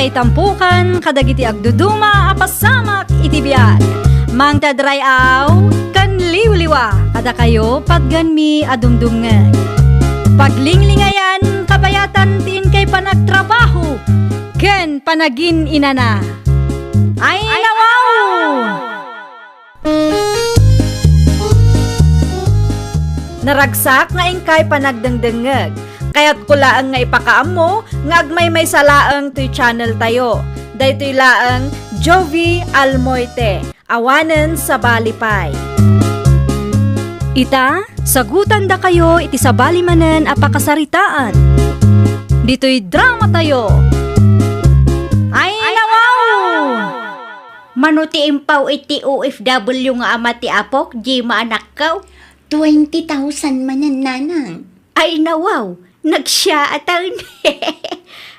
may tampukan kadagiti agduduma apasamak iti biag. Mang tadrayaw kan liwliwa kada kayo pagganmi adumdumngeg. Paglinglingayan kabayatan tiin kay panagtrabaho ken panagin inana. Ay nawaw! Naragsak nga ingkay panagdengdengeg. Kaya't kulaang nga ipakaam mo, nga agmay may salaang to'y channel tayo. Daytoy laang Jovi Almoite, awanen sa balipay. Ita, sagutan da kayo iti sa balimanen apakasaritaan. Dito'y drama tayo. Ay nawaw! Manuti impaw iti OFW nga ama ti apok, Jima anak kaw. 20,000 manan nanang. Ay nawaw! Nagsya atan.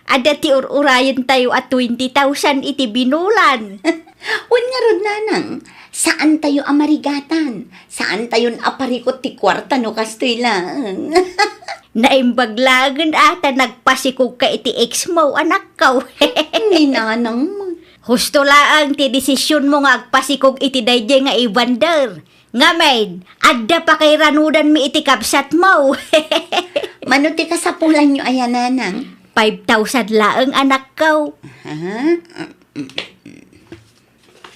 Ada ti urayan tayo at 20,000 iti binulan. Wan nga rod nanang, saan tayo amarigatan? Saan tayo aparikot ti kwarta no kastoy lang? Naimbaglagan ata nagpasikog ka iti ex mo anak kaw. Ni nanang mo. Husto laang ti desisyon mo nga agpasikog iti dayjay nga ibander. Nga maid, adda pa kay ranudan mi iti kapsat mo. Manuti ka sa pulan nyo ayan nanang. 5,000 laang anak kaw. Ha?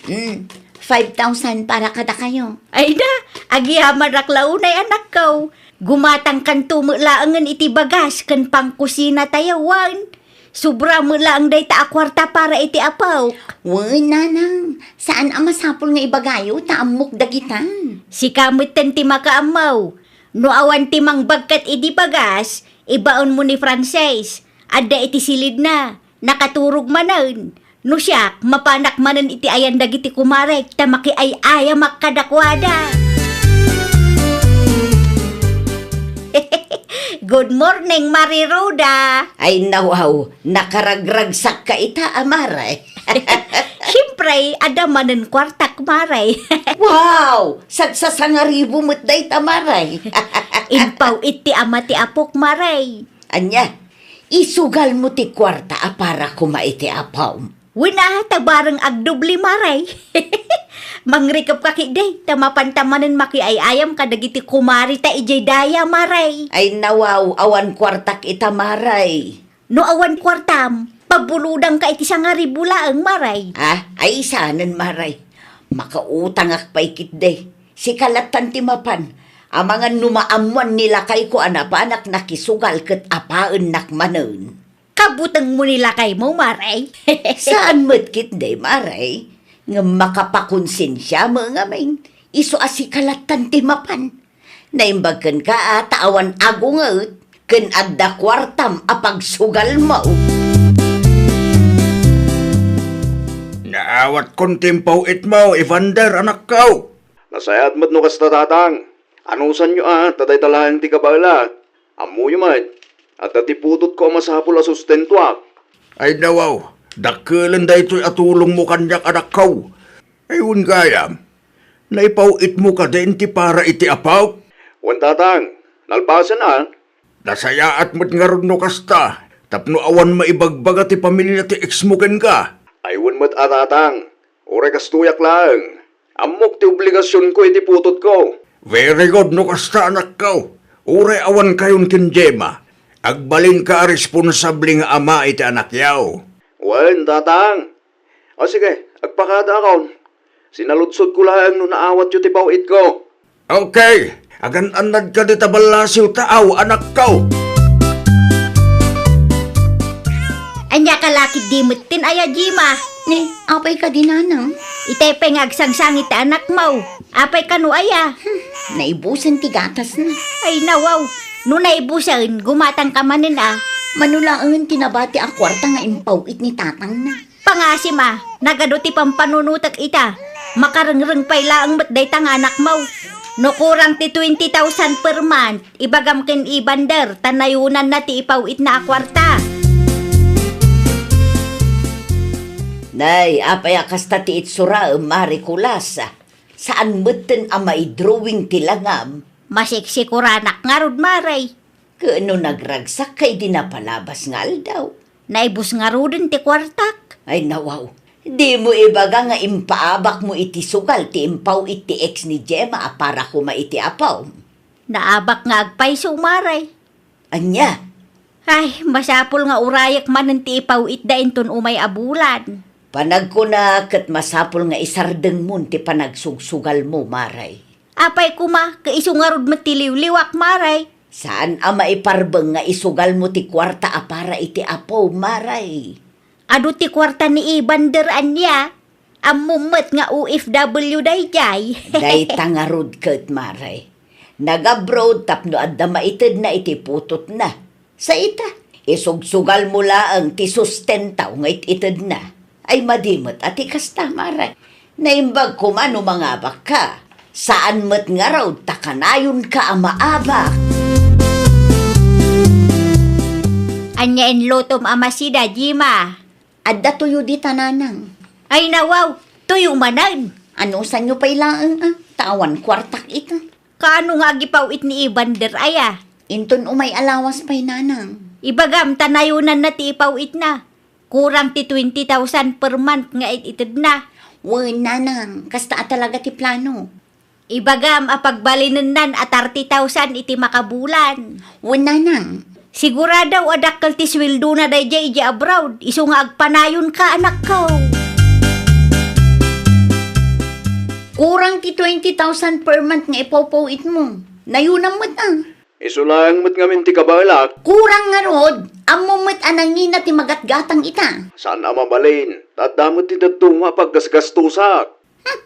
5,000 para kada kayo. Ay na, agiyaman raklaunay anak kaw. Gumatang kan tumulaangan iti bagas kan pangkusina tayawan. Sobra mo lang day ta akwarta para iti apaw. Wan nanang, saan ang masapol nga ibagayo taamok dagitan? Si kamit ten ti makaamaw. No awan ti mangbagkat iti bagas, ibaon mo ni Frances. Adda iti silid na, nakaturog manan. No siya, mapanak manan iti ayan dagiti kumarek, tamaki ay aya makadakwada. Good morning, Mari Roda. Ay nawaw, nakaragragsak ka ita amaray. Siyempre, adamanan kwartak, Maray. Wow! Sagsasangaribo mo't day tamaray. Impaw iti ama ti apok, Maray. Anya, isugal mo ti kwarta para kumaiti apaw. Wina, tabarang agdubli, Maray. Mangrikap ka kiday, tamapantamanan makiayayam kadagiti kumari ta ijay daya, Maray. Ay nawaw, awan kwartak itamaray. No awan kwartam, pabuludang ka iti sangaribula ang Maray. Ay isanan maray. Makautang ak paikit day. Si kalatan timapan. Ang mga numaamuan nila kay ko anapanak nakisugal ket apaan nakmanon. Kabutang mo nila kay mo, Maray. Saan mo't kit day maray? Nga makapakonsensya mo nga main. Iso asikalatan timapan. Naimbagkan ka taawan agungot. Ken adda kwartam apagsugal mo. Naawat kon timpaw it mo, Evander, anak kaw. Nasayat mo't no kasta tatang. Anusan nyo taday talahan ti kabala. Amuyo man. At atiputot ko masapul a sustentuak. Ay nawaw, dakilan da ito'y atulong mo kanyak anak kaw. Ayun gayam, naipaw it mo ka din ti para iti apaw. Wan tatang, nalpasan Nasayaat mo't nga ron no kasta, tapno awan maibagbaga ti pamilya ti eksmuken ka. Aywan mo't tatang. Ure kastuyak lang. Amok ti obligasyon ko iti putot ko. Very good no kasta anak kaw. Ure awan kayon kinjema. Agbalin ka responsable nga ama iti anak yaw. Wan tatang. O sige, agpakada akon. Sinaludsod ko lang no naawat yu ti pawit ko. Okay, agan-anad ka di tabalasiw taaw anak kaw. Anya kalakid di mutin aya, Jima. Apay ka din nanang. Itepeng agsangsangit ti anak mo. Apay kanu aya. Naibusan ti gatas na. Ay nawaw, no naibusan, gumatang ka manin Manulaangan tinabati ang kwarta nga impawit ni tatang na. Pangasim nagado ti pampanunutak ita. Makarengreng payla ang matday tang anak mo. No kurang ti 20,000 per month, ibagam ken ibander, tanayunan na ti ipawit na akwarta. Nay, apay akasta ti itsura marikulasa. Saan mutten amay drawing tilangam? Masiksikuran nga rod, Maray. Kano nagragsak kay dinapalabas nga aldaw. Naibus nga rodin ti kwartak. Ay nawaw, di mo ibaga nga impaabak mo iti sugal ti impaw iti ex ni Gemma para kuma iti apaw. Naabak nga agpayso maray. Anya, Ay, masapol nga urayak man ng ti ipaw itda inton umay abulan. panag ko na kat masapol nga isardeng mo ti panagsugsugal mo, Maray. Apay kuma, kaiso nga rod matiliw-liwak maray. Saan ama iparbeng nga isugal mo ti kwarta para iti apaw, Maray? Ado ti kwarta ni Ibander anya. Amumet nga OFW dayjay. Day tangarod kat, Maray. Nag-abroad tapno adda maited na iti putot na. Sa ita, isugsugal mo laang ti sustentaw nga ited na. Ay madimot at ikasta, Maray. Naimbag ko man umangabak ka. Saan mat nga raw takanayon ka amaabak? Anya en lotom amasida, Jima. Adda tuyo di tananang. Ay nawaw, tuyo manan. Ano sa nyo pailaan Tawan kwartak ita. Kaano nga gipawit ni Ibander aya? Inton umay alawas pa'y nanang. Ibagam tanayunan na ti ipawit na. Kurang ti 20,000 per month nga itid na. Wen nanang, kasta talaga ti plano. Ibagam apagbalinan nan at 30,000 iti makabulan. Wen nanang, Siguradaw adakkel ti sweldo na dayjay ija abroad. Isu nga agpanayon ka anak ko. kurang ti 20,000 per month nga ipawpawit mo. Nayunang mo't Isulang mo't ngamin ti kabalak. Kurang nga rod, amo mo't anangin na ti magatgatang ita. Saan ama balin? Tadamot ti datunga paggasgastusak.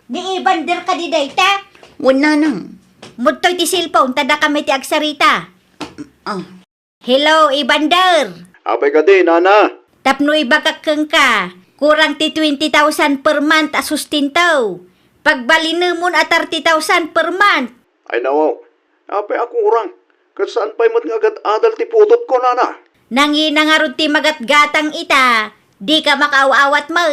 Di Ibander ka di dayta. Wen nanang. Mudtoy ti cellphone tada kami ti agsarita. Ah, Hello Ibander. Abay ka din, Nana. Tapno ibagakeng ka. Kurang ti 20,000 per month asustintaw. Pagbalin mo at 30,000 per month. Ay nawaw. Abay ako urang. Kasaan pa'y mat nga agad adal ti putot ko, Nana? Nanginangarod ti magatgatang ita. Di ka makaawawat mo.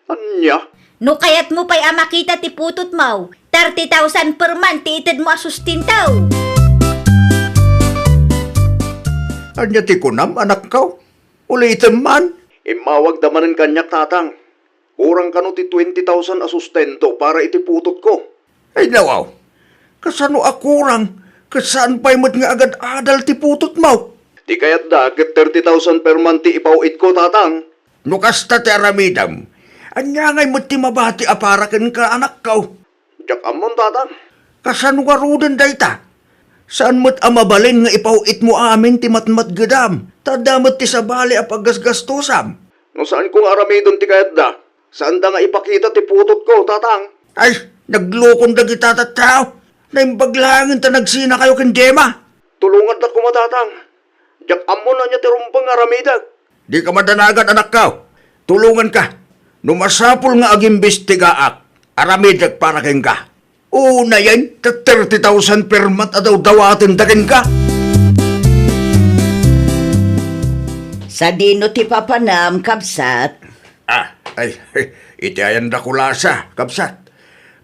Anya? No kayat mo pa'y amakita ti putot mo. 30,000 per month ti itid mo asustintaw. Anya ti kunam, anak ka? Ulitin man. Imawag damanin kanyak tatang. Urang kano ti 20,000 asustento para iti putot ko. Ay nawaw, kasano akurang? Kasaan pa'y mat nga agad adal ti putot mo? Di kayat da, ket 30,000 per month ti ipawit ko, tatang. Nukasta ti aramidam. Anya ngay mat ti mabati aparakin ka, anak ka? Jak amon, tatang. Kasano nga rudan dayta? Saan mat amabalin nga ipawit mo amin ti matmat gadam? Tadamat ti sabali apaggasgastusam. No saan kong aramidon ti kayat da? Saan da nga ipakita ti putot ko, tatang? Ay, naglukon da kita tataw. Naimbaglangin ta nagsina kayo ken Gemma. Tulungan da kumatatang. Jak amon na niya ti rumpang aramidag. Di ka madanagan, anak ka. Tulungan ka. Numasapol nga agimbestigaak. Aramidag para ken ka. Una yan, 30,000 per month adaw dawatin dakin ka. Sa dino ti papanam, kapsat. Iti ayan da kulasa, kapsat.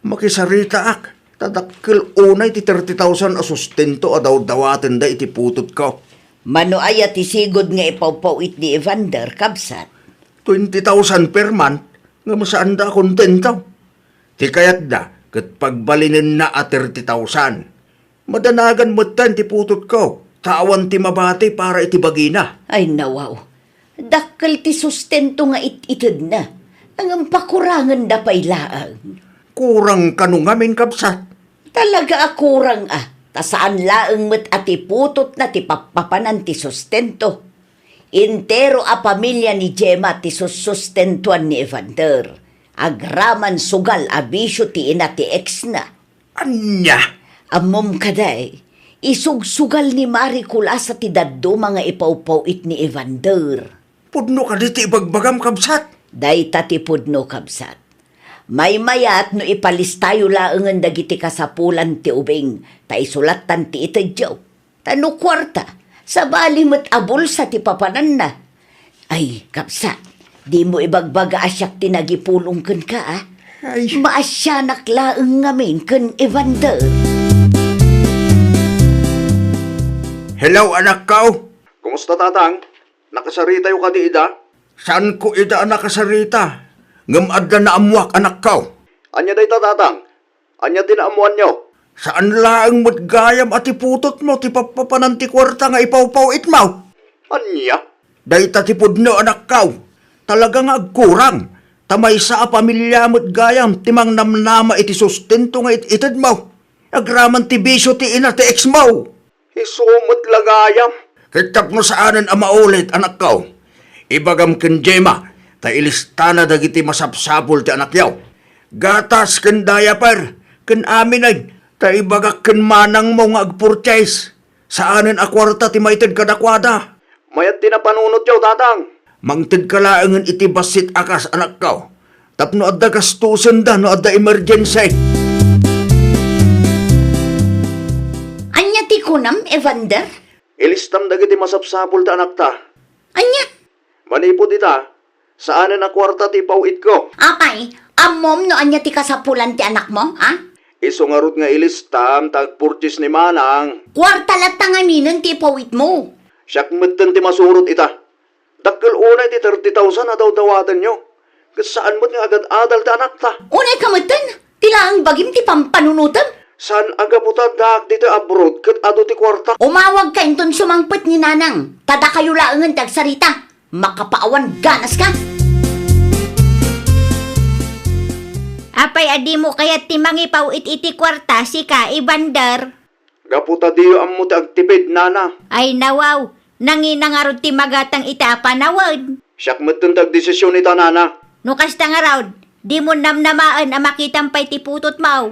Makisarita ak. Tadakkel unay ti 30,000 asustento adaw dawatin da iti putot ko. Mano aya ti sigod nga ipawpawit ni Evander, kapsat. 20,000 per month, nga masaan da kontento. Ti kayat da, kat pagbalinin na at 30,000. Madanagan mo tan ti putot ko. Tawan ti mabati para iti bagina. Ay nawaw, dakkel ti sustento nga itid na. Ang pakurangan da pailaang. Kurang kanungamin kapsat. Talaga akurang tasaan laeng met ati putot na ti papapanan ti sustento. Intero a pamilya ni Gemma ti sustentuan ni Evander. Agraman sugal abisyo ti ina ti ex na. Anya? Amom kaday, isugsugal ni Marie Kulasa ti daddo mga ipawpawit ni Evander. Pudno ka di ti ibagbagam kapsat. Day tatipod no kabsat. May mayat no ipalistayo laengan dagiti kasapulan ti ubing, ta isulatan ti itadyaw. Tano kwarta, sa bali met abol sa ti papanan na. Ay, kapsat, di mo ibagbaga asyak ti nagipulong ken ka Ay, Maasyanak laeng ngamin ken Evander. hello anak ka. Kumusta, tatang? Nakasarita yung kadi ida? Saan ko ida nakasarita? Ngam adda na amuak anak ko. Anya day tatang? Anya tinaamuan nyo? Saan laang mo't gayam at iputot mo ti papapananti kwarta nga ipaw-paw itmaw? Anya? Dahita ti pudno anak ko. Talaga nga agkurang. Tamay sa pamilya mo't gayam timang namnama iti sustento nga itid mo. Agraman ti bisyo ti ina ti ex mo. Isumot lagayam. Kitap mo saanan ang maulit anak ko. Ibagam ken Jema, ta ilistana dagiti masapsapul ti anak yaw. Gatas ken diaper, ken aminay, ta ibagak ken manang mo nga agpurchase. Saanan a kwarta ti maited kadakwada. Mayat tinapanunot yaw tatang. Mangted kalaangan iti basit akas anak ko. Tapno adda gastusan da no adda emergency. Anya ti kunam, Evander? Ilistam dagiti masapsapul ta anak ta. Anya? Manipod ita, saanan a kwarta ti pawit ko? Apay, amom no anya ti kasapulan ti anak mo, ha? Iso nga rut nga ilistam tag-purchase ni Manang. Kwarta lat minen ti pawit mo. Siyak medden ti masurot ita. Dakkel unay ti 30,000 na daw dawatan nyo. Saan mo't nga agad-adal ti anak ta? Unay kamutan, tila ang bagim ti pampanunutan. Saan aga puta dak dito abroad kat ado ti kwarta? Umawag ka inton sumangpet ni nanang. Tada kayo laangan tagsarita. Makapaawan ganas ka. Apay adi mo kaya timangi paw iti kwarta si ka Evander. Gaputa diyo ang muti agtipid, nana. Ay nawaw, nanginangarod ti magatang ita panawad. Siyak medden tag-desisyon ita, nana. No kasta nga raw, di mo namnamaan a makitang pay ti putot maw.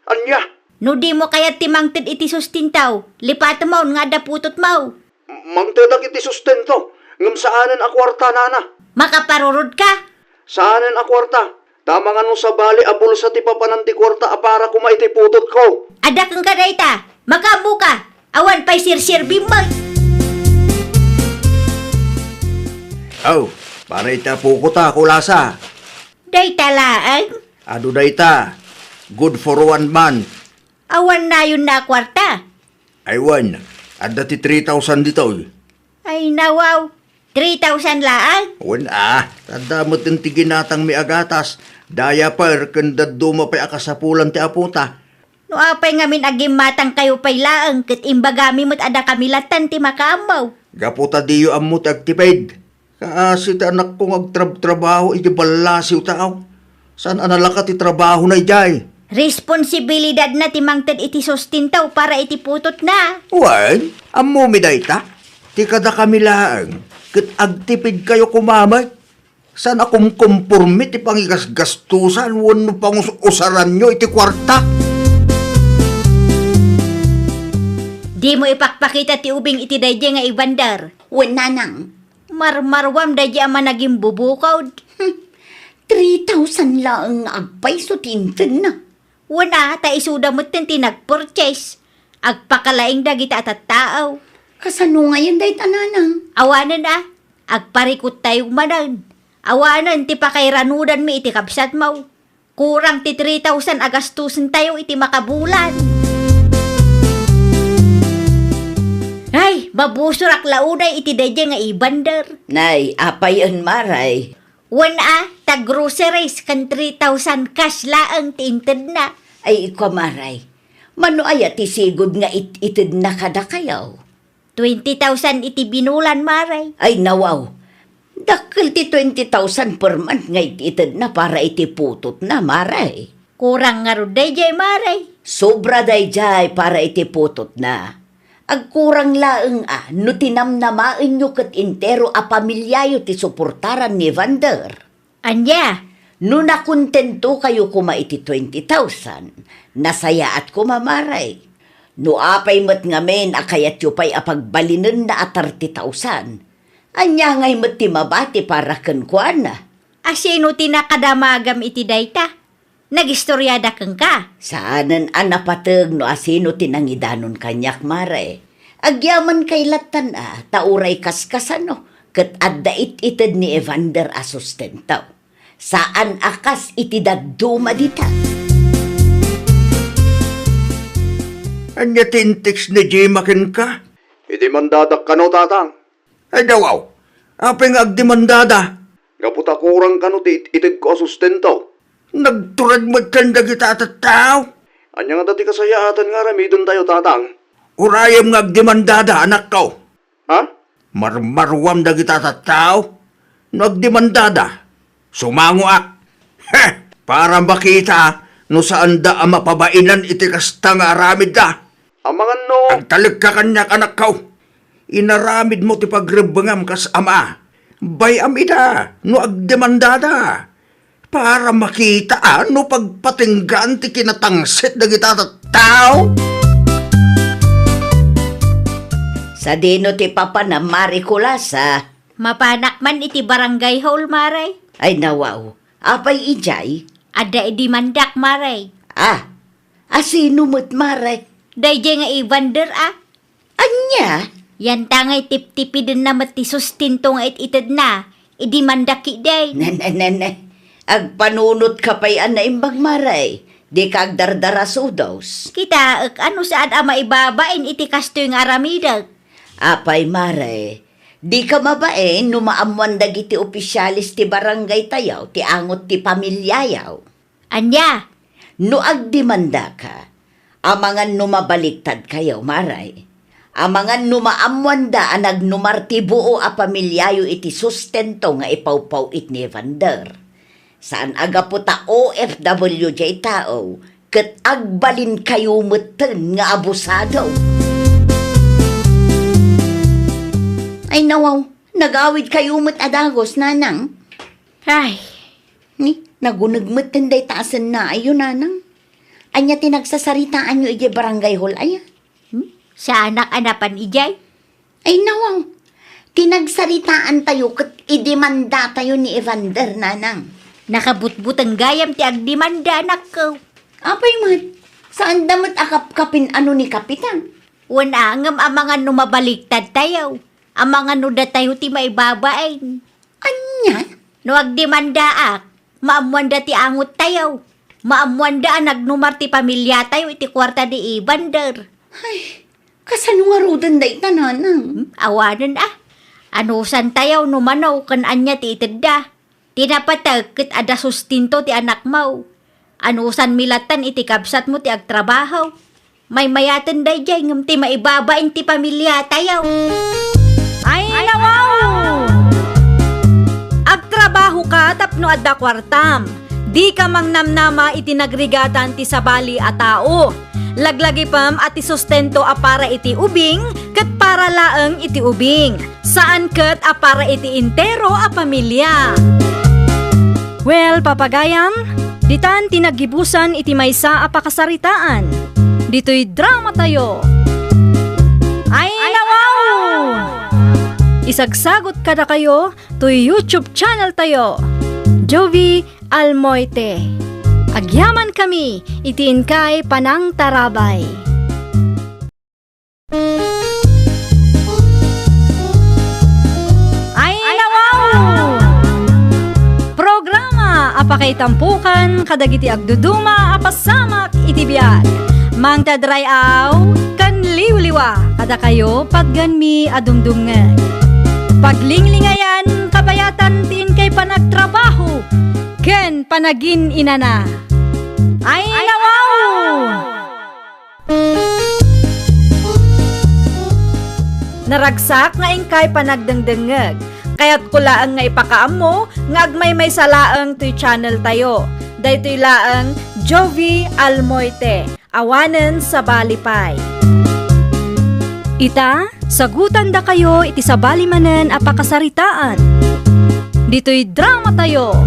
Anya? No di mo kaya timangted iti sustintaw, lipat mo nga da putot maw. Mangtedag iti sustento. Ngam saanan a kwarta, nana. Makaparurod ka? Saanan a kwarta? Tama nga nung sa bali abul sa ti papananti kwarta para kumaiti putot ko. Ada kang kadayta, makabu ka. Awan pa'y sir-sir bimbay. Oh, para ita puko ta kulasa. Dayta laang, Ado dayta. Good for 1 month. awan na yun na kwarta. Aywan, adda ti 3,000 dito. Ay nawaw, 3,000 laang. Tanda mo ti ginatang mi agatas. Diaper, kanda duma pa'y akasapulan ti aputa. No apay ngamin agim matang kayo pa'y laang, kat imbagami mo't ada kamilatan ti makaamaw. Gaputa diyo amot agtipid. Kaasi ti anak kong agtrabaho iti balasiw tao. Saan analaka ti trabaho na ijay? Responsibilidad na ti mangted iti sustintaw para iti putot na. Wan, amo mi dayta. Ti kada kami laang. Kat agtipid kayo kumamay. Saan akong kumpurmi ti pangigasgastusan wano pang usaran nyo iti kwarta? Di mo ipakpakita ti ubing iti dayjay nga Evander. Wen nanang, Marmarwam dayjay ama naging bubukaw. 3,000 lang agpay so tintin na. Wana, ta isuda mo't ti nag-purchase. Agpakalaing dagita at tao. Kasano ngayon day tananang? Awanan agparikot tayong manan. Awanan ti pakairanudan mi iti kapsat mo. Kurang ti 3,000 agastusin tayo iti makabulan. Ay, mabusurak launay iti dayjay nga Evander. Nay, apayan maray. Wana, tag-groceries kan 3,000 cash laang tinted na. Ay, ikaw maray. Mano aya ti sigod nga itid na kada kayaw? 20,000 iti binulan, maray. Ay, nawaw. Dakil ti 20,000 per month nga itid na para iti putot na, maray. Kurang nga ro dayjay, maray. Sobra dayjay para iti putot na. Agkurang laeng no tinamnamaen nyo kat intero a pamilyayo ti suportaran ni Evander. Anya, No nakontento kayo kuma iti 20,000, nasaya at kumamaray. No apay mat ngamen akayat yu pa'y apagbalinan na at 30,000. Anya ngay mat ti mabati para kenkwana. asino tinakadamagam iti dayta? Nagistoryada kang ka. Saanan anapateg no asino tinangidanon kanyak mare. Agyaman kay latan tauray kaskasano, ket adda ited ni Evander a sustentaw. Saan akas iti dagduma dita? Anya tintiks ni Jima ken ka? Iti mandadak ka no, tatang. Ay dawaw, Apeng agdemandada. Gaputa kurang kano ti itig ko asustento. Nagturad mo tanda kita tao. Anya nga dati kasayaatan nga ramidon tayo tatang. Urayam nga agdemandada anak ko. Ha? Marmarwam da kita tao. Nagdemandada. Sumango ak. Para makita no saan da ang mapabainan iti kasta nga aramid da. Amangan no. Ang talig ka kanyak anak ko. Inaramid mo ti pagrebengam kas ama. Bay amida no agdemandada. Para makita no pagpatinggan ti kinatangsit da kita tao. Sa dino ti papa na Mariculasa. Mapanak man iti barangay hall, maray. Ay nawaw, apay ijay? Ada iti mandak, maray. Asino mo't maray? Dayjay nga Evander, Anya? Yan tangay tip-tipi din na mati sustinto nga ititid na. Idi mandaki day. Nananana, agpanunot ka pa'y imbang maray. Di ka agdardara sudos. Kita, ano saan ama ibabain iti kastoy nga aramidag. Apay maray, di ka mabain no maamuan dagiti opisyalis ti barangay tayaw, ti angot ti pamilyayaw. Anya, No agdemanda ka, amangan no mabaliktad kayaw maray. Amangan no maamuan da ang nagnumarti buo a pamilyayo iti sustento nga ipawpaw it ni Evander. Saan aga po ta OFWJ tao, kat agbalin kayo meten nga abusado. Ay nawaw, nagawid kayo met adagos, nanang. ay, Ni, nagunagmet tinday taasan na ayo, nanang. Anya tinagsasaritaan nyo ije barangay hall, aya. sa anak-anapan ijay. Ay nawaw, tinagsaritaan tayo kat idemanda tayo ni Evander, nanang. Nakabutbut ang gayam ti agdimanda anak ko. Apay mat, saan damat akap-kapin ano ni Kapitan? Wana ngam amangan no mabaliktad tayo. Amangan no da tayo ti maibabain. Anya? No agdemanda maamuan da ti angot tayo. Maamuan da nagnumar ti pamilya tayo iti kwarta di Evander. Ay, kasano nga rudan da ita, nanang? Awanan Anusan tayo no manaw kan anya ti itedda. Tinapatag ket ada sustinto ti anak mo. Anusan milatan iti kabsat mo ti agtrabaho. May mayaten dayjay ngem ti maibabain ti pamilya tayo. Ay, nawaw! Agtrabaho ka tapno adda kwartam. Di ka mang namnama iti nagrigatan ti sabali a tao. Laglagi pam at sustento a para iti ubing, ket para laeng iti ubing. Saan ket a para iti intero a pamilya. Well, papagayam, ditan tinagibusan iti maysa a pakasaritaan. Dito'y drama tayo. Ay, nawaw! Isagsagot kada kayo to YouTube channel tayo. Jovi Almoite. Agyaman kami, itiin kay Panang Tarabay. Ay, nawaw! Programa apakay tampukan kadagiti agduduma apasamak iti biag. Mang tadrayaw kan liwliwa kada kayo pagganmi adungdungan. Paglinglingayan kabayatan tiin kay panagtrabaho ken panagin inana. Ay, nawaw! Naragsak nga ingkay panagdengdengeg. Kaya't kulaang nga ipakaam mo nga agmay may salaang to'y channel tayo. Daytoy laang Jovi Almoite. Awanen sa Balipay. Ita, sagutan da kayo iti sa balimanen a pakasaritaan. Dito'y drama tayo.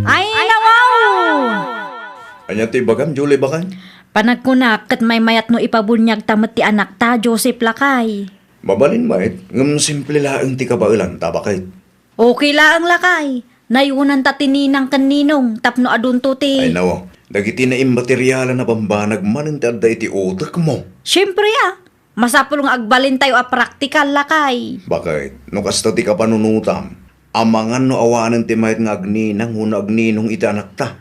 Ay, nawaw! Anya ti bagam, Julie Bakan? Panagkunak ket may mayat no ipabunyag tamet ti anak ta Joseph Lakay. Mabalin mait, ngam simple laeng ti kabailan, tabakay. Okay laang Lakay. Nayunan ta tininang kaninong tapno adunto ti. Ay nawa, dagiti na immateryalan na pambanag manin ti adda iti utak mo. Siyempre masapulong agbalin tayo a praktikal Lakay. Bakit? No kasta ti kapanunutam, amangan no awanan ti mayat nga agninang huna agninong iti anak ta.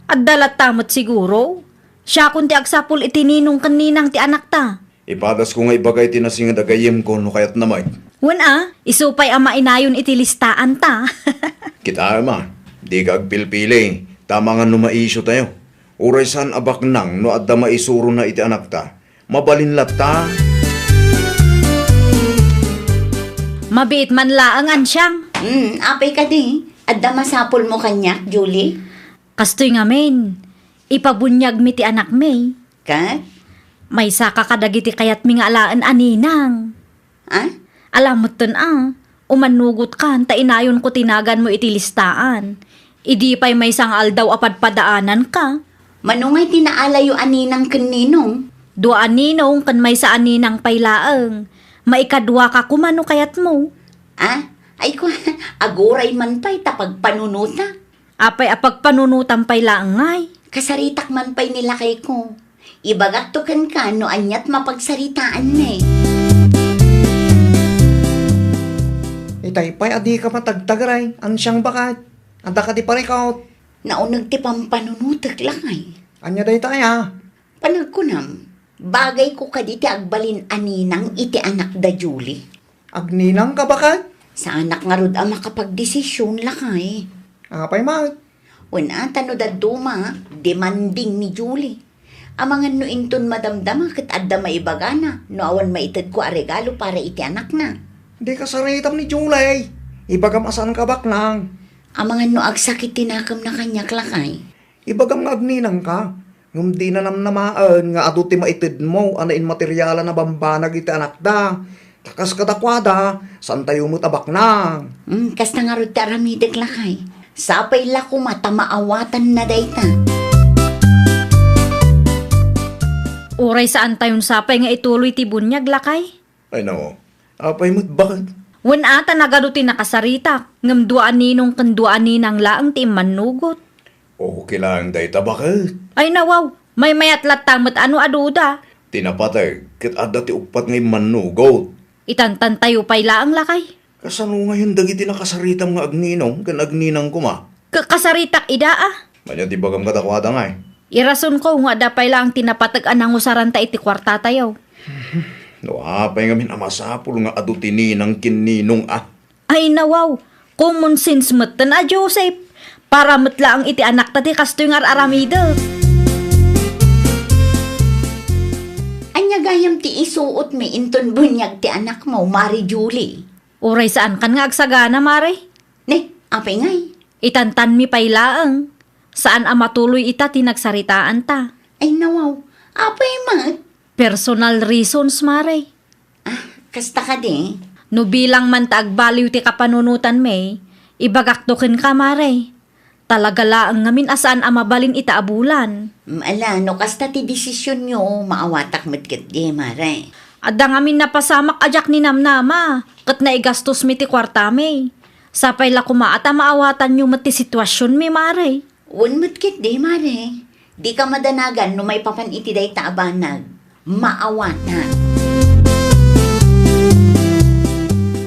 At dalat tamot siguro. Siya kun ti agsapul iti ninong kaninang ti anak ta. Ipadas ko nga ibagay tinasing dagayem ko no kayat namay. Wan isupay ang mainayon iti listaan ta. Kita ma, di ka agpilpili. Tama nga no maisyo tayo. Uray san abak nang no adda maisuro na iti anak ta. Mabalinlat ta. Mabiit man laang ansyang. Apay ka di. Adda masapol mo kanyak, Julie. Kastoy nga men, ipabunyag mi ti anak may. Kat? May saka kadagiti kayat mi nga alaan aninang. Ah? Alam mo ton umanugot kan, ta inayon ko tinagan mo iti listaan. Idi pa'y may sang aldaw apad padaanan ka. Manungay tinaalayo aninang kaninong. Dua aninong kan may sa aninang paylaang. Maikadwa ka kumano kayat mo. Ah? Ay ko, aguray man pa'y tapag panunuta. Apay apagpanunutan paylaang ngay. Kasaritak man pa'y nilakay ko. Ibagak to kan ka no anyat mapagsaritaan na eh. Itay pa'y adi ka matagtagaray. Ansyang bakat. Anda ka di parikaut. Naunag ti pampanunutak lakay. Anya day taya. Panagkunam, bagay ko kaditi agbalin aninang iti anak da Julie. Agninang ka bakat. Sa anak nga rod ang makapagdesisyon lakay. Apay mat. Una, tano da duma, demanding ni Julie. Amangan no inton madamdama kat adda maibagana, no awan maitad ko a regalo para iti anak na. Di ka saritam ni Julay. Ibagam asan ka baknang. Amangan no agsakit tinakam na kanyak lakay. Ibagam nga agninang ka. Ngum di na namnamaan nga aduti maitid mo anain materyala na bambanag iti anak da. Takas kadakwada, san tayo mo tabak nang. Kasta nga rod taramidag lakay. Sapay la ko mata maawatan na dayta. Uray saan tayon sapay nga ituloy ti bunyag lakay. Ay nako, apay mo't bakit? Wan ata nagaduti nakasarita. Ngam dua aninong kan dua aninang laang ti manugot. O kilang dayta bakit? Ay nawaw, may mayatlat tamot ano aduda. Tinapatay, kit adda ti upat ngay manugot. Itantan tayo pay laang lakay. Kasano ngayon dagiti nakasaritam nga agninong, kan agninang kuma. Kasaritak ida Manya ti bagam katakwada nga eh. Irason ko nga dapay lang tinapatag anang usaran ta iti kwarta tayo. No, apay ngamin amasapul nga adutini ng kininong Ay nawaw, common sense matan Joseph. Para matla ang iti anak tati kastoy nga aramida. Anya gayam ti isuot mi inton bunyag ti anak mo, Mari Julie. Uray saan kan nga agsagana mare? Ne, apay ngay. Itantan mi paylaang. Saan ang matuloy ita tinagsaritaan ta? Ay nawaw, apay mat. Personal reasons mare. Kasta ka di. No bilang man ta agbaliw ti kapanunutan may, ibagaktokin ka mare. Talaga laang ngamin asaan ang mabalin ita abulan. Ala, no kasta ti desisyon nyo, maawatak matkat di, Mare. Adda ngamin napasamak ajak ni namnama, kat naigastos mi ti kwarta may. Sapay la kumaata maawatan nyo mati sitwasyon mi mare. Un matkat di, Mare. Di ka madanagan no may papan iti day taabanag. Maawatan.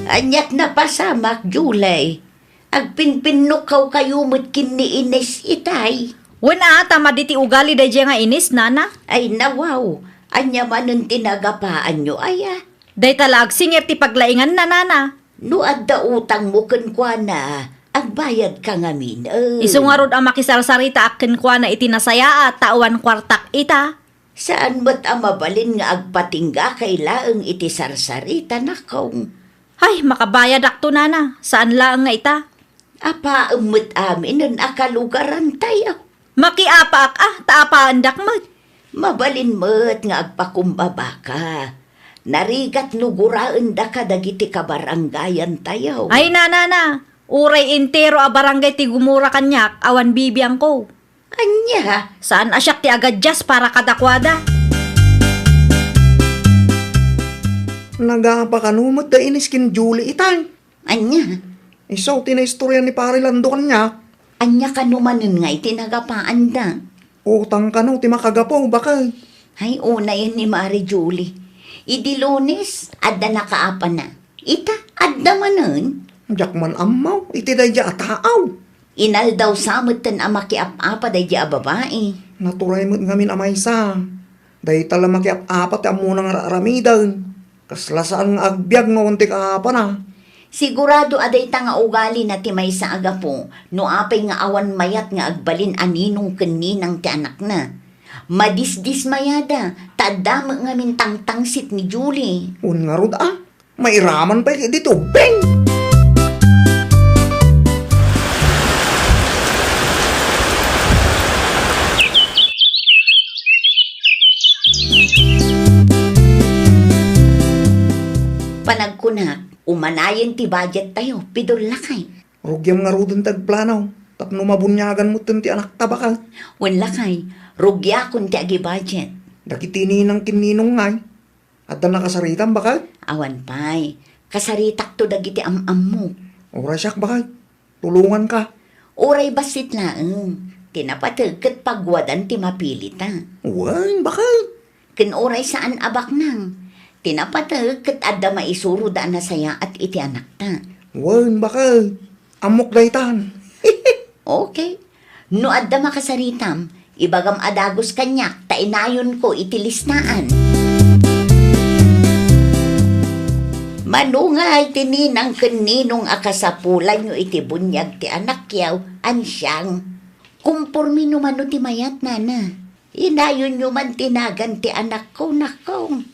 Anyak na pasamak, July. Agpinpinukaw kayo matkin ni Ines itay. Wala tama diti ugali da nga inis nana. Ay nawaw, anya manun tinagapaan nyo aya. Day talag singer ti paglaingan na nana. No adda utang mo kenkwa na, agbayad ka ngamin. Iso nga rod ang makisarsarita akin kwa na itinasaya at tawan kwartak ita. Saan mo't ang mabalin nga agpatingga kay laeng iti sarsarita na kong. Ay, makabayad akto nana. Saan lang nga ita? Apa umut amin nun akalugaran tayo. Makiapaak taapaan dakmat. Mabalin mo't nga agpakumbaba ka. Narigat nuguraan da ka dagiti kabaranggayan tayo. Ay nana, uray intero a barangay ti gumura kanyak, awan bibiyang ko. Anya, Saan asyak ti agadjas para kadakwada? Nagapakanumot da iniskin Julie itay. anya. Isaw tinaistorya ni pare lando kanya. Anya ka numanin nga itinagapaan da. Utang ka no, ti makagapaw bakay. Ay, una yan ni Mari Julie. Idi Lunes, adda nakaapa na. Ita, adda manon. Jakman amaw, iti day ja ataaw. Inal daw samot tan ama kiap-apa day a babae. Naturay mo't ngamin amay sa. Dahi tala makiap-apat ang munang raramidan. Kaslasaan nga agbyag nga unti ka na. Sigurado aday ta nga ugali na ti may sa agapo, no apay nga awan mayat nga agbalin aninong kaninang ti anak na. Madisdis mayada, tadam nga mintang-tangsit ni Julie. Un nga rod mairaman pa dito, beng! Panagkunak, umanayon ti budget tayo, pidol lakay. Rugyam nga rodon tagplanaw. Tapno mabunyagan mo ti anak tabaka. Wan lakay, rugya kun ti agi budget. Dakitini ng kininong ngay. At na nakasaritan baka. Awan pay, kasaritak to dagiti am-am mo. Ora siyak baka. Tulungan ka. Oray basit laeng, tinapatag kat pagwadan ti mapilita. Wan baka. Ken oray saan abak nang, tinapatag kat adda maisuro da na saya at iti anak ta. Wan baka. Amok daytan. Okay. No adda makasaritam, ibagam adagos kanyak, tainayon ko itilisnaan. Manungay tininang kaninong akasapulan nyo iti bunyag ti anak yaw, ansyang. Kumpurmi numano ti mayat nana. Inayon nyo man tinagan ti anak ko, nakong.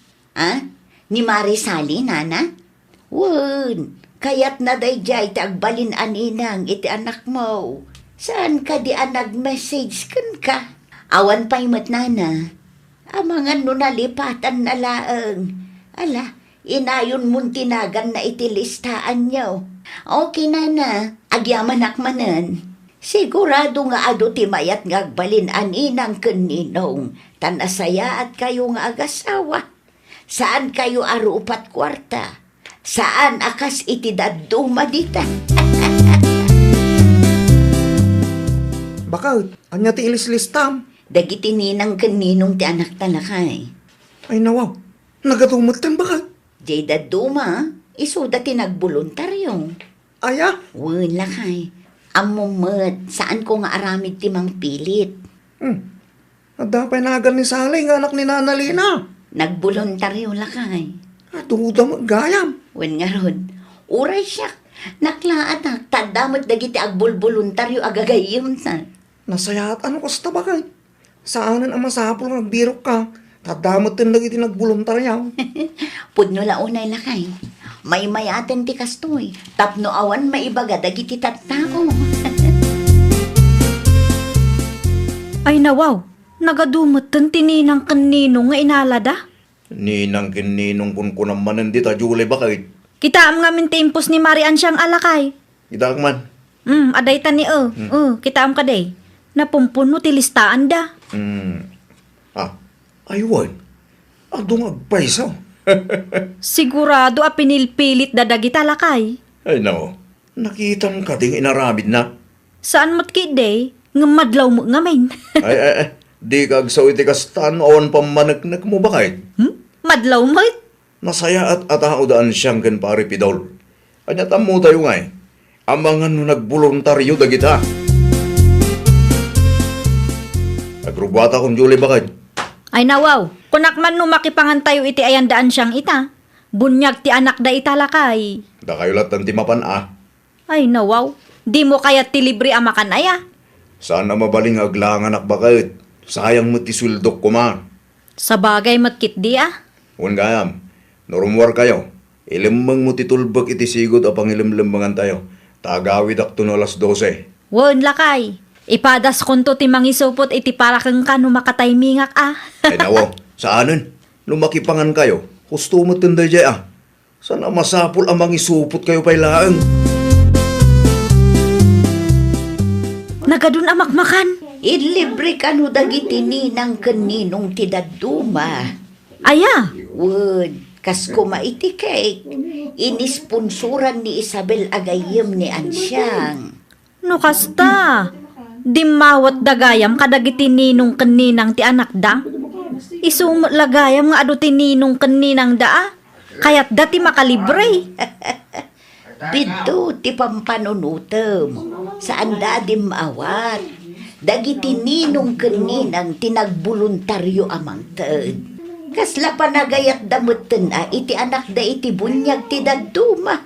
Ni Marisali, nana? Wan, kayat na dayjay ti agbalin aninang iti anak mo. Saan ka di nag-message kan ka? Awan pa'y mat nana. Amangan no nalipatan na laeng. Ala, inayon mong tinagan na itilistaan nyo. Okay nana, agyaman akmanan. Sigurado nga ado ti mayat nga agbalin aninang kaninong. Tanasaya at kayo nga agasawa. Saan kayo arupat kwarta? Saan akas iti daduma dita? Baka. Anya ti ilis-listam. Dagiti ninang kaninong ti anak talakay. Ay nawaw. Nagatumot kan baka. Jay daduma, isuda ti nagboluntaryo. Aya. Wen lakay. Amumet, saan ko nga aramid ti mang pilit. Adapay nagan ni Salay nga anak ni Nana Lina. Nagboluntaryo lakay. Duda magayam. Wen nga rod, uray siya. Naklaat na, tadamot dagiti agbulboluntaryo agagayim sa. Nasayat ano ko sa tabakay. Saanan ang masapol nga nagbirok ka. Tadamot din lagi tinagboluntaryaw. Pudno launay lakay. May mayaten ti kastoy. Tapno awan maibaga dagiti tattao. Ay nawaw, nagadumot tan tininang kanino nga inalada. Ninang kininong kun naman nandita, Julie, bakit? Kita am nga min timpos ni Marian siyang alakay. Kita man. Aday tani kita am kaday. Napumpuno ti listaan da. Aywan. Adong agpaisaw. Sigurado a pinilpilit dadagita lakay. Ay no, nakita mo ka ding inaramid na. Saan mo't kiday, nga madlaw mo nga main. Ay, di ka agsaw iti kastaan awan pamanagnak mo bakit? Madlaw mo? Nasaya at atao daan siyang kan pari pidol. Anya tamo tayo nga amangan no nagboluntaryo dagita. Agrubata kong Julie bakit? Ay nawaw, kunak man no makipangan tayo iti ayandaan siyang ita. Bunyag ti anak da italakay. Da kayo latan ti mapan Ay nawaw, di mo kaya ti libre amakan aya. Sana mabaling aglangan ak bakit? Sayang mo ti suldok ko ma. Sa bagay matkit di Wan gayam, norumwar kayo. Ilimang mo titulbag iti sigod o pangilimlimbangan tayo. Tagawid ak no alas 12. Won lakay, ipadas konto ti mangisupot iti para kang kano makataymingak Ay nawaw, saanan? Lumakipangan kayo, husto mo tinday jay Sana masapul ang mangisupot kayo pa'y laang. Nagadun amakmakan. Ilibre ka no dagiti ninang kaninong ti daduma. Aya, Wood, kas kumaiti cake. Inisponsoran ni Isabel Agayem ni Ansyang. no kasta. Dimawat dagayam kadagiti ninong kaninang ti anak da. Isumot lagayam nga adu ti ninong kaninang da Kayat dati makalibre. Pito ti pampanunutem. Saan da di maawat. dagiti ninong kaninang tinagboluntaryo amang taed. Kasla panagayat damutten iti anak da iti bunyag ti dadduma.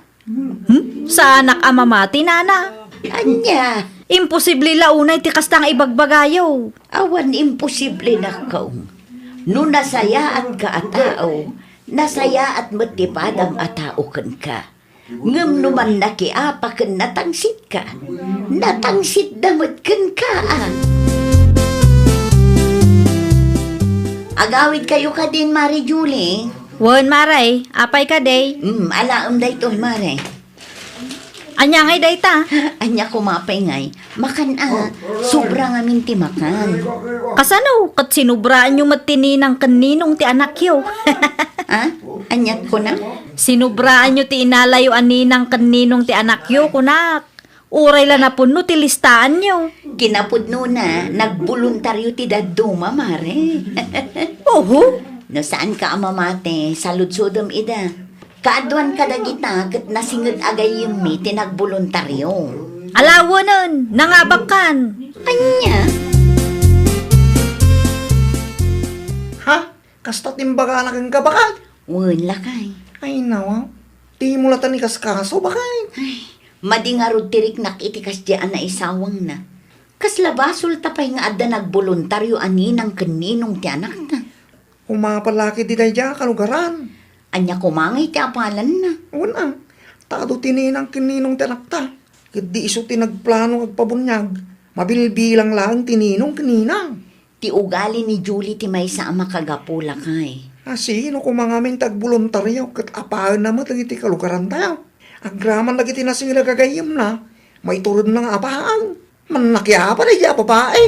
Sa anak amamati, nana. Anya, Imposible launay ti kastang ibagbagayo. awan imposible na kaong. No nasayaan ka a tao, nasaya at matipadam a tao ken ka. Ngem numan nakiapa ken natangsit ka. Natangsit damot ken ka. Agawid kayo ka din, Mari Julie. Wen maray, apay ka day. Alaam da ito, Mari. Anya ngay day ta. Anya kumapay ngay. Makan sobra nga minti makan. Kasano, kat sinubraan yung matininang kaninong ti anak yo. Anyat ko na? Sinubraan nyo ti inalayo aninang kaninong ti anak yo, kunak. Uray la na puno ti listaan nyo. Kinapudno na, nagboluntaryo ti dadduma, Mare. Oho, No saan ka amamate, sa ludsudom ida. Kaadwan ka dagita, kat nasingad agay yung mi, tinagboluntaryo. alawanan, nangabakan. Anya? Ha? Kasta timbaga na kang kabakal? Wala kay. Ay nawa, di mo latan ni kaskaso bakay. Madingarod tirik nakitikas diyan na isawang na. Kaslabasol tapay nga adda nagboluntaryo aninang kaninong ti anak na. Umapalaki di tayo kalugaran. Anya kumangay ti apalan na. Una, tado tininang kininong tinakta. Kadi iso tinagplano agpabunyag. Mabilbilang lang tininong kininang. Ti ugali ni Julie ti may sa makagapula kay. Sino kumangaming tagboluntaryo kat apaan naman lagi ti kalugaran tayo. Agraman lagi ti nasing nagagayam na. May turod na nga apaan. Manakiapa na iya babae.